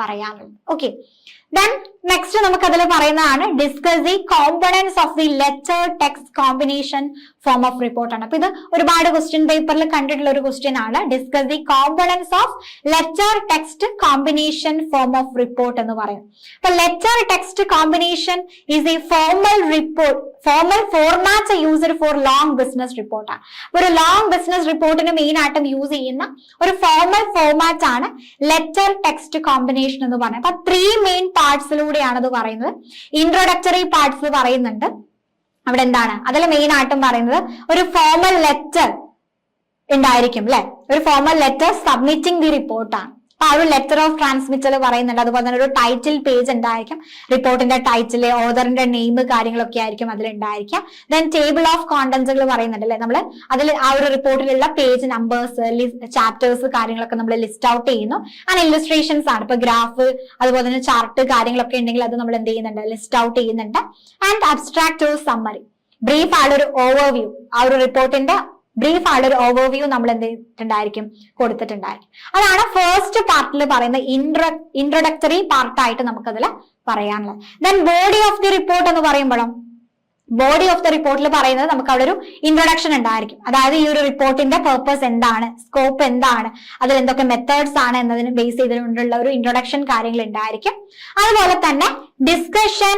പറയാനുള്ളത്. ഓക്കെ, ദെൻ നെക്സ്റ്റ് നമുക്കതിൽ പറയുന്നതാണ് discuss the components of the letter text combination form of report ആണ്. അപ്പൊ ഇത് ഒരുപാട് ക്വസ്റ്റ്യൻ പേപ്പറിൽ കണ്ടിട്ടുള്ള ഒരു ക്വസ്റ്റ്യൻ ആണ്. Discuss the components of letter text combination form of report എന്ന് പറയുന്നത്. അപ്പൊ letter text combination is A formal report, formal format used for long business report ആണ്. ഒരു ലോങ് ബിസിനസ് റിപ്പോർട്ടിന് മെയിൻ ആയിട്ടും യൂസ് ചെയ്യുന്ന ഒരു ഫോർമൽ ഫോർമാറ്റ് ആണ് ലെറ്റർ ടെക്സ്റ്റ് കോമ്പിനേഷൻ എന്ന് പറയുന്നത്. അപ്പൊ 3 മെയിൻ പാർട്സിലൂടെയാണ് അത് പറയുന്നത്. ഇൻട്രൊഡക്ടറി പാർട്സ് പറയുന്നുണ്ട്. അവിടെ എന്താണ് അതിൽ മെയിൻ ആയിട്ടും പറയുന്നത് ഒരു ഫോർമൽ ലെറ്റർ ഉണ്ടായിരിക്കും അല്ലെ. ഒരു ഫോർമൽ ലെറ്റർ സബ്മിറ്റിംഗ് ദി റിപ്പോർട്ടാണ്. ആ ഒരു ലെറ്റർ ഓഫ് ട്രാൻസ്മിറ്റൽ പറയുന്നുണ്ട്. അതുപോലെ തന്നെ ഒരു ടൈറ്റിൽ പേജ് ഉണ്ടായിരിക്കും. റിപ്പോർട്ടിന്റെ ടൈറ്റിൽ, ഓതറിന്റെ നെയിം, കാര്യങ്ങളൊക്കെ ആയിരിക്കും അതിൽ ഉണ്ടായിരിക്കാം. ദെൻ ടേബിൾ ഓഫ് കോണ്ടന്റ്സുകൾ പറയുന്നുണ്ട് അല്ലെ. നമ്മൾ അതിൽ ആ ഒരു റിപ്പോർട്ടിലുള്ള പേജ് നമ്പേഴ്സ്, ചാപ്റ്റേഴ്സ്, കാര്യങ്ങളൊക്കെ നമ്മൾ ലിസ്റ്റ് ഔട്ട് ചെയ്യുന്നു. ആൻഡ് ഇല്ലുസ്ട്രേഷൻസ് ആണ്. ഇപ്പൊ ഗ്രാഫ്, അതുപോലെ തന്നെ ചാർട്ട്, കാര്യങ്ങളൊക്കെ ഉണ്ടെങ്കിൽ അത് നമ്മൾ എന്ത് ചെയ്യുന്നുണ്ട്, ലിസ്റ്റ് ഔട്ട് ചെയ്യുന്നുണ്ട്. ആൻഡ് അബ്സ്ട്രാക്ട് ഒരു സമ്മറി, ബ്രീഫ് ആളൊരു ഓവർവ്യൂ, ആ ഒരു റിപ്പോർട്ടിന്റെ ബ്രീഫ് ആളുടെ ഒരു ഓവർവ്യൂ നമ്മൾ എന്ത് ചെയ്തിട്ടുണ്ടായിരിക്കും, കൊടുത്തിട്ടുണ്ടായിരിക്കും. അതാണ് ഫസ്റ്റ് പാർട്ടിൽ പറയുന്ന ഇൻട്രൊഡക്ടറി പാർട്ടായിട്ട് നമുക്കതിൽ പറയാനുള്ളത്. Then body of the report എന്ന് പറയുമ്പോഴും ബോഡി ഓഫ് ദി റിപ്പോർട്ടിൽ പറയുന്നത് നമുക്ക് അവിടെ ഒരു ഇൻട്രൊഡക്ഷൻ ഉണ്ടായിരിക്കും. അതായത് ഈ ഒരു റിപ്പോർട്ടിന്റെ പർപ്പസ് എന്താണ്, സ്കോപ്പ് എന്താണ്, അതിൽ എന്തൊക്കെ മെത്തേഡ്സ് ആണ് എന്നതിന് ബേസ് ചെയ്തുകൊണ്ടുള്ള ഒരു ഇൻട്രൊഡക്ഷൻ കാര്യങ്ങൾ ഉണ്ടായിരിക്കും. അതുപോലെ തന്നെ ഡിസ്കഷൻ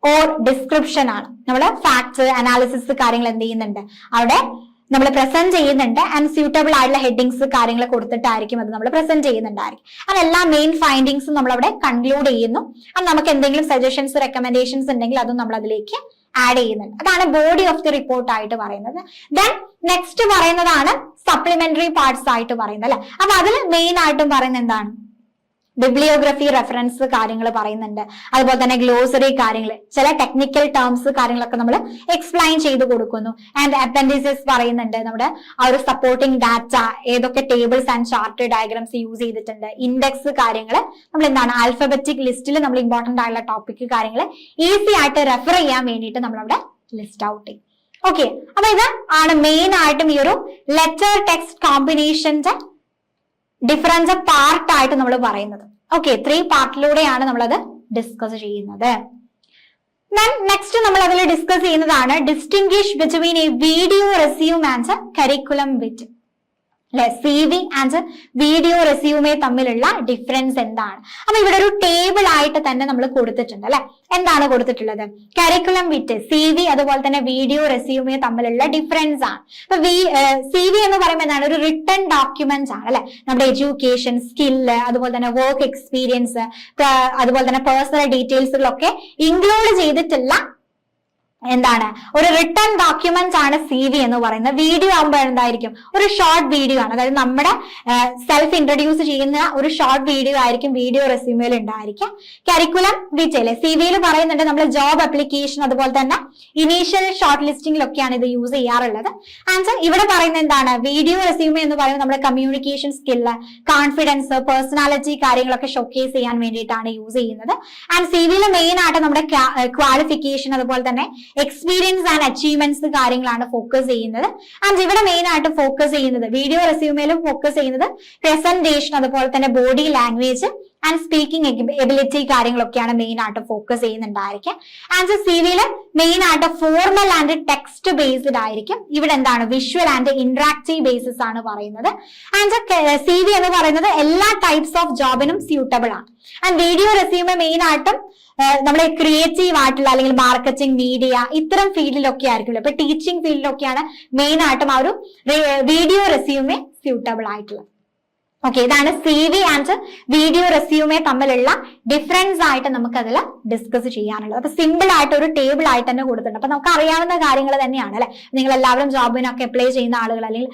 ഓർ ഡിസ്ക്രിപ്ഷൻ ആണ്. നമ്മൾ ഫാക്ട്സ്, അനാലിസിസ് കാര്യങ്ങൾ എന്ത് ചെയ്യുന്നുണ്ട്, അവിടെ നമ്മൾ പ്രസന്റ് ചെയ്യുന്നുണ്ട്. ആൻഡ് സ്യൂട്ടബിൾ ആയിട്ടുള്ള ഹെഡിങ്സ്, കാര്യങ്ങൾ കൊടുത്തിട്ടായിരിക്കും അത് നമ്മൾ പ്രസന്റ് ചെയ്യുന്നുണ്ടായിരിക്കും. അങ്ങനെ എല്ലാ മെയിൻ ഫൈൻഡിങ്സും നമ്മൾ അവിടെ കൺക്ലൂഡ് ചെയ്യുന്നു. അത് നമുക്ക് എന്തെങ്കിലും സജഷൻസ്, റെക്കമെൻഡേഷൻസ് ഉണ്ടെങ്കിൽ അതും നമ്മൾ അതിലേക്ക് ആഡ് ചെയ്യുന്നുണ്ട്. അതാണ് ബോഡി ഓഫ് ദി റിപ്പോർട്ട് ആയിട്ട് പറയുന്നത്. ദെൻ നെക്സ്റ്റ് പറയുന്നതാണ് സപ്ലിമെന്ററി പാർട്സ് ആയിട്ട് പറയുന്നത് അല്ലെ. അപ്പൊ അതിൽ മെയിൻ ആയിട്ടും പറയുന്നത് എന്താണ്, ബിബ്ലിയോഗ്രഫി, റെഫറൻസ് കാര്യങ്ങൾ പറയുന്നുണ്ട്. അതുപോലെ തന്നെ ഗ്ലോസറി കാര്യങ്ങൾ, ചില ടെക്നിക്കൽ ടേംസ് കാര്യങ്ങളൊക്കെ നമ്മൾ എക്സ്പ്ലെയിൻ ചെയ്ത് കൊടുക്കുന്നു. ആൻഡ് അപ്പൻഡിസസ് പറയുന്നുണ്ട്, നമ്മുടെ ആ ഒരു സപ്പോർട്ടിംഗ് ഡാറ്റ, ഏതൊക്കെ tables and chart diagrams use ചെയ്തിട്ടുണ്ട്. ഇൻഡെക്സ് കാര്യങ്ങൾ നമ്മൾ എന്താണ്, ആൽഫബറ്റിക് ലിസ്റ്റിൽ നമ്മൾ ഇമ്പോർട്ടന്റ് ആയിട്ടുള്ള ടോപ്പിക് കാര്യങ്ങൾ ഈസി ആയിട്ട് റെഫർ ചെയ്യാൻ വേണ്ടിയിട്ട് നമ്മൾ അവിടെ ലിസ്റ്റ് ഔട്ട് ചെയ്യും. ഓക്കെ, അപ്പൊ ഇത് ആണ് മെയിൻ ആയിട്ടും ഈ ഒരു ലെറ്റർ ടെക്സ്റ്റ് കോമ്പിനേഷന്റെ ഡിഫറൻസ് പാർട്ടായിട്ട് നമ്മൾ പറയുന്നത്. ഓക്കെ, 3 പാർട്ടിലൂടെയാണ് നമ്മളത് ഡിസ്കസ് ചെയ്യുന്നത്. നെക്സ്റ്റ് നമ്മൾ അതിൽ ഡിസ്കസ് ചെയ്യുന്നതാണ് distinguish between a video resume and curriculum vitae അല്ലെ. CV ആൻഡ് വീഡിയോ റെസ്യൂമേ തമ്മിലുള്ള ഡിഫറൻസ് എന്താണ്? അപ്പൊ ഇവിടെ ഒരു ടേബിൾ ആയിട്ട് തന്നെ നമ്മൾ കൊടുത്തിട്ടുണ്ട് അല്ലെ. എന്താണ് കൊടുത്തിട്ടുള്ളത്? കരിക്കുലം വിത്ത് CV അതുപോലെ തന്നെ വീഡിയോ റെസ്യൂമേ തമ്മിലുള്ള ഡിഫറൻസ് ആണ്. അപ്പൊ CV എന്ന് പറയുമ്പോൾ എന്താണ്, ഒരു റിട്ടൺ ഡോക്യുമെന്റ്സ് ആണ് അല്ലെ. നമ്മുടെ എഡ്യൂക്കേഷൻ, സ്കില്ല്, അതുപോലെ തന്നെ വർക്ക് എക്സ്പീരിയൻസ്, അതുപോലെ തന്നെ പേഴ്സണൽ ഡീറ്റെയിൽസുകളൊക്കെ ഇൻക്ലൂഡ് ചെയ്തിട്ടുള്ള എന്താണ്, ഒരു റിട്ടൺ ഡോക്യുമെന്റ്സ് ആണ് CV എന്ന് പറയുന്നത്. വീഡിയോ ആകുമ്പോൾ എന്തായിരിക്കും, ഒരു ഷോർട്ട് വീഡിയോ ആണ്. അതായത് നമ്മുടെ സെൽഫ് ഇൻട്രൊഡ്യൂസ് ചെയ്യുന്ന ഒരു ഷോർട്ട് വീഡിയോ ആയിരിക്കും വീഡിയോ റെസ്യൂമേയിൽ ഉണ്ടായിരിക്കും. കരിക്കുലം വിറ്റ് അല്ലെ, CVയിൽ പറയുന്നുണ്ട് നമ്മൾ ജോബ് അപ്ലിക്കേഷൻ, അതുപോലെ തന്നെ ഇനീഷ്യൽ ഷോർട്ട് ലിസ്റ്റിംഗിലൊക്കെയാണ് ഇത് യൂസ് ചെയ്യാറുള്ളത്. ആൻഡ് ഇവിടെ പറയുന്നത് എന്താണ്, വീഡിയോ റെസ്യൂമേ എന്ന് പറയുന്നത് നമ്മുടെ കമ്മ്യൂണിക്കേഷൻ സ്കില്ല്, കോൺഫിഡൻസ്, പേഴ്സണാലിറ്റി കാര്യങ്ങളൊക്കെ ഷോക്കേസ് ചെയ്യാൻ വേണ്ടിയിട്ടാണ് യൂസ് ചെയ്യുന്നത്. ആൻഡ് CVയിൽ മെയിൻ ആയിട്ട് നമ്മുടെ ക്വാളിഫിക്കേഷൻ, അതുപോലെ തന്നെ എക്സ്പീരിയൻസ് ആൻഡ് അച്ചീവ്മെന്റ്സ് കാര്യങ്ങളാണ് ഫോക്കസ് ചെയ്യുന്നത്. ആൻഡ് ഇവിടെ മെയിൻ ആയിട്ട് ഫോക്കസ് ചെയ്യുന്നത്, വീഡിയോ റെസ്യൂമേലും ഫോക്കസ് ചെയ്യുന്നത് പ്രസന്റേഷൻ, അതുപോലെ തന്നെ body language and speaking ability കാര്യങ്ങളൊക്കെയാണ് മെയിൻ ആയിട്ട് ഫോക്കസ് ചെയ്യുന്നുണ്ടായിരിക്കും. ആൻഡ് CVയിൽ മെയിൻ ആയിട്ട് ഫോർമൽ ആൻഡ് ടെക്സ്റ്റ് ബേസ്ഡ് ആയിരിക്കും. ഇവിടെ എന്താണ്, വിഷ്വൽ ആൻഡ് ഇന്ററാക്റ്റീവ് ബേസിസ് ആണ് പറയുന്നത്. ആൻഡ് CV എന്ന് പറയുന്നത് എല്ലാ ടൈപ്സ് ഓഫ് ജോബിനും സ്യൂട്ടബിൾ ആണ്. ആൻഡ് വീഡിയോ റെസ്യൂമേ മെയിൻ ആയിട്ടും നമ്മളെ ക്രിയേറ്റീവ് ആയിട്ടുള്ള അല്ലെങ്കിൽ മാർക്കറ്റിംഗ്, മീഡിയ ഇത്തരം ഫീൽഡിലൊക്കെ ആയിരിക്കുമല്ലോ. ഇപ്പൊ ടീച്ചിങ് ഫീൽഡിലൊക്കെയാണ് മെയിൻ ആയിട്ടും ആ ഒരു വീഡിയോ റെസ്യൂമേ സ്യൂട്ടബിൾ ആയിട്ടുള്ളത്. ഓക്കെ, ഇതാണ് CV ആൻഡ് വീഡിയോ റെസ്യൂമേ തമ്മിലുള്ള ഡിഫറൻസ് ആയിട്ട് നമുക്ക് അതിൽ ഡിസ്കസ് ചെയ്യാനുള്ളത്. അപ്പൊ സിമ്പിൾ ആയിട്ട് ഒരു ടേബിൾ ആയിട്ട് തന്നെ കൊടുത്തിട്ടുണ്ട്. അപ്പൊ നമുക്ക് അറിയാവുന്ന കാര്യങ്ങൾ തന്നെയാണ് അല്ലെ. നിങ്ങൾ എല്ലാവരും ജോബിനൊക്കെ അപ്ലൈ ചെയ്യുന്ന ആളുകൾ അല്ലെങ്കിൽ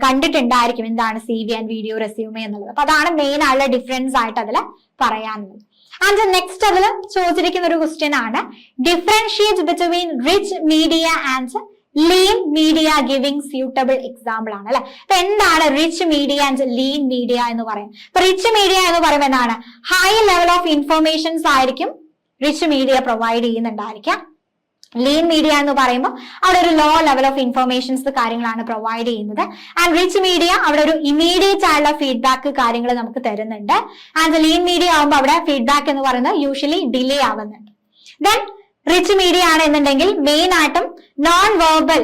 കണ്ടിട്ടുണ്ടായിരിക്കും എന്താണ് CV ആൻഡ് വീഡിയോ റെസ്യൂമേ എന്നുള്ളത്. അപ്പൊ അതാണ് മെയിൻ ആയിട്ടുള്ള ഡിഫറൻസ് ആയിട്ട് അതിൽ പറയാനുള്ളത്. ആൻഡ് നെക്സ്റ്റ് അതിൽ ചോദിച്ചിരിക്കുന്ന ഒരു ക്വസ്റ്റ്യൻ ആണ്, differentiate between rich media and lean media giving suitable example ആണ് അല്ലെ. അപ്പൊ എന്താണ് rich media and lean media എന്ന് പറയുന്നത്? അപ്പൊ റിച്ച് മീഡിയ എന്ന് പറയുമ്പോൾ എന്താണ്, ഹൈ ലെവൽ ഓഫ് ഇൻഫർമേഷൻസ് ആയിരിക്കും റിച്ച് മീഡിയ പ്രൊവൈഡ് ചെയ്യുന്നുണ്ടായിരിക്കാം. ലീൻ മീഡിയ എന്ന് പറയുമ്പോൾ അവിടെ ഒരു ലോ ലെവൽ ഓഫ് ഇൻഫർമേഷൻസ് കാര്യങ്ങളാണ് പ്രൊവൈഡ് ചെയ്യുന്നത്. ആൻഡ് റിച്ച് മീഡിയ അവിടെ ഒരു ഇമീഡിയറ്റ് ആയിട്ടുള്ള ഫീഡ്ബാക്ക് കാര്യങ്ങൾ നമുക്ക് തരുന്നുണ്ട്. ആൻഡ് ലീൻ മീഡിയ ആകുമ്പോൾ അവിടെ ഫീഡ്ബാക്ക് എന്ന് പറയുന്നത് യൂഷ്വലി ഡിലേ ആവുന്നുണ്ട്. ദെൻ റിച്ച് മീഡിയ ആണ് എന്നുണ്ടെങ്കിൽ മെയിൻ ആയിട്ടും നോൺ വെർബൽ,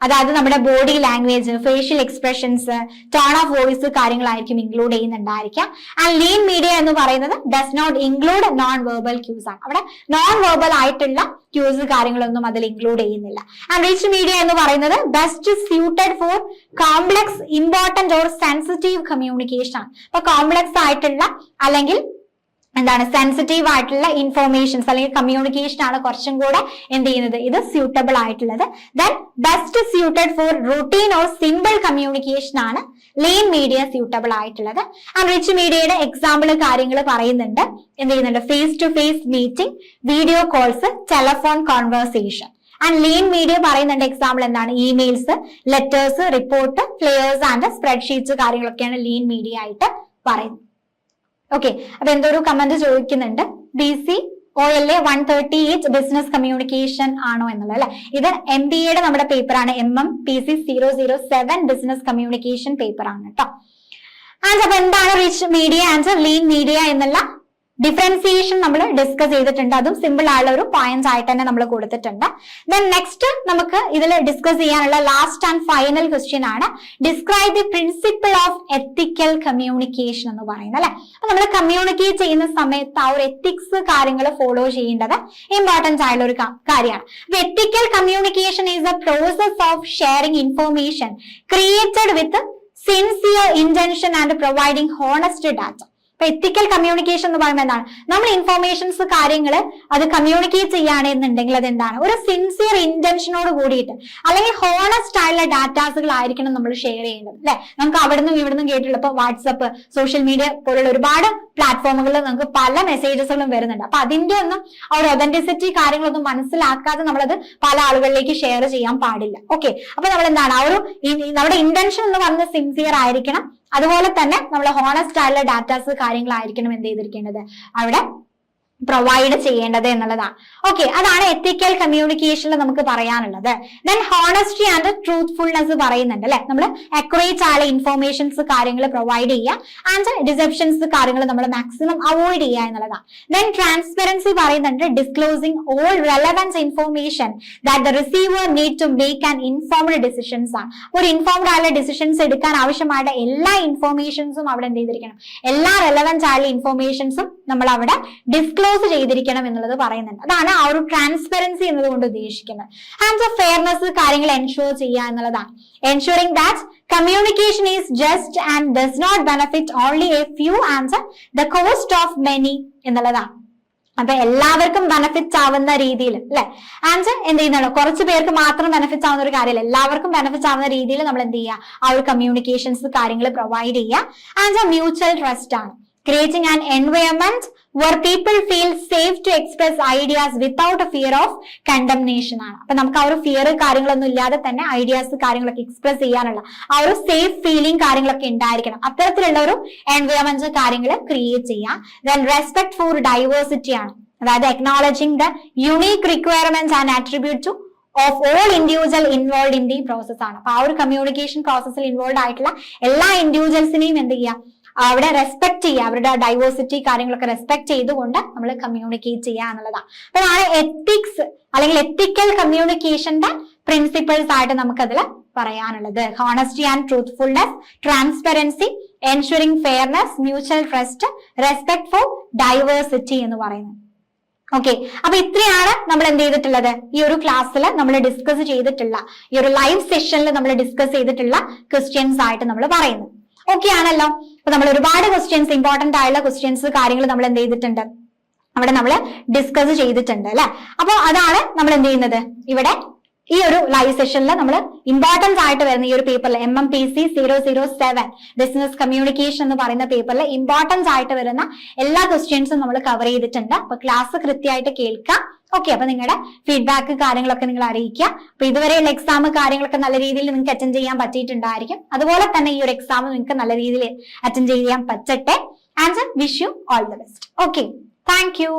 അതായത് നമ്മുടെ body language, facial expressions, tone of voice കാര്യങ്ങളായിരിക്കും ഇൻക്ലൂഡ് ചെയ്യുന്നുണ്ടായിരിക്കാം. ആൻഡ് ലീൻ മീഡിയ എന്ന് പറയുന്നത് does not include non verbal cues ആണ്. അവിടെ നോൺ വെർബൽ ആയിട്ടുള്ള ക്യൂസ് കാര്യങ്ങളൊന്നും അതിൽ ഇൻക്ലൂഡ് ചെയ്യുന്നില്ല. ആൻഡ് റിച്ച് മീഡിയ എന്ന് പറയുന്നത് best suited four complex, important or sensitive communication ആണ്. അപ്പൊ കോംപ്ലക്സ് ആയിട്ടുള്ള അല്ലെങ്കിൽ എന്താണ് സെൻസിറ്റീവ് ആയിട്ടുള്ള ഇൻഫോർമേഷൻസ് അല്ലെങ്കിൽ കമ്മ്യൂണിക്കേഷൻ ആണ് കുറച്ചും കൂടെ എന്ത് ചെയ്യുന്നത്, ഇത് സ്യൂട്ടബിൾ ആയിട്ടുള്ളത്. Then best suited for routine or simple communication ആണ് ലീൻ മീഡിയ സ്യൂട്ടബിൾ ആയിട്ടുള്ളത്. ആൻഡ് റിച്ച് മീഡിയയുടെ എക്സാമ്പിൾ കാര്യങ്ങൾ പറയുന്നുണ്ട്. എന്ത് ചെയ്യുന്നുണ്ട്? Face to face meeting, video calls, telephone conversation. And lean media പറയുന്നുണ്ട് എക്സാമ്പിൾ എന്താണ്? Emails, letters, report, flyers and spreadsheets കാര്യങ്ങളൊക്കെയാണ് ലീൻ മീഡിയ ആയിട്ട് പറയുന്നത്. ഓക്കെ, അപ്പൊ എന്തൊരു കമന്റ് ചോദിക്കുന്നുണ്ട്, BCOLA 138 ബിസിനസ് കമ്മ്യൂണിക്കേഷൻ ആണോ എന്നുള്ളത് അല്ലെ. ഇത് MBAയുടെ നമ്മുടെ പേപ്പറാണ്, MMPC 007 ബിസിനസ് കമ്മ്യൂണിക്കേഷൻ പേപ്പർ ആണ് കേട്ടോ. ആൻഡ് അപ്പൊ എന്താണ് rich media and lean media എന്നുള്ള ഡിഫറൻസിയേഷൻ നമ്മൾ ഡിസ്കസ് ചെയ്തിട്ടുണ്ട്. അതും സിമ്പിൾ ആയുള്ള ഒരു പോയിന്റ്സ് ആയിട്ട് തന്നെ നമ്മൾ കൊടുത്തിട്ടുണ്ട്. ദെൻ നെക്സ്റ്റ് നമുക്ക് ഇതിൽ ഡിസ്കസ് ചെയ്യാനുള്ള ലാസ്റ്റ് ആൻഡ് ഫൈനൽ ക്വസ്റ്റ്യൻ ആണ് describe the principle of ethical communication എന്ന് പറയുന്നത് അല്ലെ. അപ്പൊ നമ്മൾ കമ്മ്യൂണിക്കേറ്റ് ചെയ്യുന്ന സമയത്ത് ആ ഒരു എത്തിക്സ് കാര്യങ്ങൾ ഫോളോ ചെയ്യേണ്ടത് ഇമ്പോർട്ടൻസ് ആയുള്ള ഒരു കാര്യമാണ്. Ethical communication is A process of sharing information created with sincere intention and providing honest data. അപ്പൊ എത്തിക്കൽ കമ്മ്യൂണിക്കേഷൻ എന്ന് പറയുമ്പോൾ എന്താണ്? നമ്മൾ ഇൻഫോർമേഷൻസ് കാര്യങ്ങൾ അത് കമ്മ്യൂണിക്കേറ്റ് ചെയ്യുകയാണെന്നുണ്ടെങ്കിൽ അതെന്താണ്? ഒരു സിൻസിയർ ഇന്റൻഷനോട് കൂടിയിട്ട് അല്ലെങ്കിൽ ഹോണസ്റ്റ് ആയിട്ടുള്ള ഡാറ്റാസുകൾ ആയിരിക്കണം നമ്മൾ ഷെയർ ചെയ്യേണ്ടത് അല്ലെ. നമുക്ക് അവിടുന്ന് ഇവിടുന്ന് കേട്ടിട്ടുള്ള ഇപ്പൊ വാട്സപ്പ്, സോഷ്യൽ മീഡിയ പോലുള്ള ഒരുപാട് പ്ലാറ്റ്ഫോമുകളിൽ നമുക്ക് പല മെസ്സേജസുകളും വരുന്നുണ്ട്. അപ്പൊ അതിന്റെ ഒന്നും ആ ഒരു ഒതന്റിസിറ്റി കാര്യങ്ങളൊന്നും മനസ്സിലാക്കാതെ നമ്മളത് പല ആളുകളിലേക്ക് ഷെയർ ചെയ്യാൻ പാടില്ല. ഓക്കെ, അപ്പൊ നമ്മൾ എന്താണ് ആ ഒരു നമ്മുടെ ഇന്റൻഷൻ എന്ന് പറയുന്നത് സിൻസിയർ ആയിരിക്കണം. അതുപോലെ തന്നെ നമ്മൾ ഹോണസ്റ്റ് ആയിട്ടുള്ള ഡാറ്റാസ് കാര്യങ്ങളായിരിക്കണം എന്ത് ചെയ്തിരിക്കേണ്ടത് അവിടെ പ്രൊവൈഡ് ചെയ്യേണ്ടത് എന്നുള്ളതാണ്. ഓക്കെ, അതാണ് എത്തിക്കൽ കമ്മ്യൂണിക്കേഷനിൽ നമുക്ക് പറയാനുള്ളത്. ദെൻ ഹോണസ്റ്റി ആൻഡ് ട്രൂത്ത്ഫുൾനെസ് പറയുന്നുണ്ട് അല്ലെ. നമ്മൾ അക്യുറേറ്റ് ആയ ഇൻഫോർമേഷൻസ് കാര്യങ്ങൾ പ്രൊവൈഡ് ചെയ്യുക ആൻഡ് ഡിസെപ്ഷൻസ് കാര്യങ്ങൾ നമ്മൾ മാക്സിമം അവോയ്ഡ് ചെയ്യുക എന്നുള്ളതാണ്. ദെൻ ട്രാൻസ്പെറൻസി പറയുന്നുണ്ട് disclosing all relevance information that the receiver need to make an informed decisions ആണ്. ഒരു ഇൻഫോംഡ് ആയുള്ള ഡിസിഷൻസ് എടുക്കാൻ ആവശ്യമായ എല്ലാ ഇൻഫോർമേഷൻസും അവിടെ എന്ത് ചെയ്തിരിക്കണം? എല്ലാ റെലവൻസ് ആയുള്ള ഇൻഫോർമേഷൻസും നമ്മൾ അവിടെ ഡിസ്ക്ലോസ് ചെയ്തിരിക്കണം എന്നുള്ളത് പറയുന്നുണ്ട്. അതാണ് ആ ഒരു ട്രാൻസ്പെറൻസി എന്നതുകൊണ്ട് ഉദ്ദേശിക്കുന്നത്. ആൻഡ് ഫെയർനെസ് കാര്യങ്ങൾ എൻഷുർ ചെയ്യുക എന്നുള്ളതാണ്. Ensuring that communication is just and does not benefit only a few and the cost of many എന്നുള്ളതാണ്. അപ്പൊ എല്ലാവർക്കും ബെനിഫിറ്റ്സ് ആവുന്ന രീതിയിൽ അല്ലെ. ആൻഡ് എന്ത് ചെയ്യുന്നുള്ളൂ? കുറച്ച് പേർക്ക് മാത്രം ബെനിഫിറ്റ്സ് ആവുന്ന ഒരു കാര്യമല്ല, എല്ലാവർക്കും ബെനിഫിറ്റ്സ് ആവുന്ന രീതിയിൽ നമ്മൾ എന്ത് ചെയ്യുക? ആ ഒരു കമ്മ്യൂണിക്കേഷൻസ് കാര്യങ്ങൾ പ്രൊവൈഡ് ചെയ്യുക. ആൻഡ് മ്യൂച്വൽ ട്രസ്റ്റ് ആണ്. Creating an environment where people feel safe to express ideas without a fear of condemnation ആണ്. അപ്പൊ നമുക്ക് ആ ഒരു ഫിയർ കാര്യങ്ങളൊന്നും ഇല്ലാതെ തന്നെ ഐഡിയാസ് കാര്യങ്ങളൊക്കെ എക്സ്പ്രസ് ചെയ്യാനുള്ള ആ ഒരു സേഫ് ഫീലിംഗ് കാര്യങ്ങളൊക്കെ ഉണ്ടായിരിക്കണം. അത്തരത്തിലുള്ള ഒരു എൻവയോൺമെന്റ് കാര്യങ്ങൾ ക്രിയേറ്റ് ചെയ്യാം. ദെൻ റെസ്പെക്ട് ഫോർ ഡൈവേഴ്സിറ്റി ആണ്. അതായത് acknowledging the unique requirements and attribute to of all individual involve in the process ആണ്. അപ്പൊ ആ ഒരു കമ്മ്യൂണിക്കേഷൻ പ്രോസസ്സിൽ ഇൻവോൾവ് ആയിട്ടുള്ള എല്ലാ ഇൻഡിവിജ്വൽസിനെയും എന്ത് ചെയ്യാം? അവിടെ റെസ്പെക്ട് ചെയ്യുക, അവരുടെ ഡൈവേഴ്സിറ്റി കാര്യങ്ങളൊക്കെ റെസ്പെക്ട് ചെയ്തുകൊണ്ട് നമ്മൾ കമ്മ്യൂണിക്കേറ്റ് ചെയ്യുക എന്നുള്ളതാണ്. അതാണ് എത്തിക്സ് അല്ലെങ്കിൽ എത്തിക്കൽ കമ്മ്യൂണിക്കേഷന്റെ പ്രിൻസിപ്പിൾസ് ആയിട്ട് നമുക്കതിൽ പറയാനുള്ളത്. Honesty and truthfulness, transparency, ensuring fairness, mutual trust, respect for diversity എന്ന് പറയുന്നത്. ഓക്കെ, അപ്പൊ ഇത്രയാണ് നമ്മൾ എന്ത് ചെയ്തിട്ടുള്ളത്? ഈ ഒരു ക്ലാസ്സിൽ നമ്മൾ ഡിസ്കസ് ചെയ്തിട്ടുള്ള ഈ ഒരു ലൈവ് സെഷനിൽ നമ്മൾ ഡിസ്കസ് ചെയ്തിട്ടുള്ള ക്വസ്റ്റ്യൻസ് ആയിട്ട് നമ്മൾ പറയുന്നത്. ഓക്കെ ആണല്ലോ. അപ്പൊ നമ്മൾ ഒരുപാട് ക്വസ്റ്റ്യൻസ്, ഇമ്പോർട്ടന്റ് ആയുള്ള ക്വസ്റ്റ്യൻസ് കാര്യങ്ങൾ നമ്മൾ എന്ത് ചെയ്തിട്ടുണ്ട്? അവിടെ നമ്മൾ ഡിസ്കസ് ചെയ്തിട്ടുണ്ട് അല്ലെ. അപ്പൊ അതാണ് നമ്മൾ എന്ത് ചെയ്യുന്നത് ഇവിടെ ഈ ഒരു ലൈവ് സെഷനിൽ നമ്മൾ ഇമ്പോർട്ടൻസ് ആയിട്ട് വരുന്ന ഈ ഒരു പേപ്പറിൽ MMPC 007 ബിസിനസ് കമ്മ്യൂണിക്കേഷൻ എന്ന് പറയുന്ന പേപ്പറിൽ ഇമ്പോർട്ടൻസ് ആയിട്ട് വരുന്ന എല്ലാ ക്വസ്റ്റ്യൻസും നമ്മൾ കവർ ചെയ്തിട്ടുണ്ട്. അപ്പൊ ക്ലാസ് കൃത്യമായിട്ട് കേൾക്കാം. ഓക്കെ, അപ്പൊ നിങ്ങളുടെ ഫീഡ്ബാക്ക് കാര്യങ്ങളൊക്കെ നിങ്ങൾ അറിയിക്കുക. അപ്പൊ ഇതുവരെയുള്ള എക്സാം കാര്യങ്ങളൊക്കെ നല്ല രീതിയിൽ നിങ്ങൾക്ക് അറ്റൻഡ് ചെയ്യാൻ പറ്റിയിട്ടുണ്ടായിരിക്കും. അതുപോലെ തന്നെ ഈ ഒരു എക്സാം നിങ്ങൾക്ക് നല്ല രീതിയിൽ അറ്റൻഡ് ചെയ്യാൻ പറ്റട്ടെ. And wish you all the best. Okay, thank U.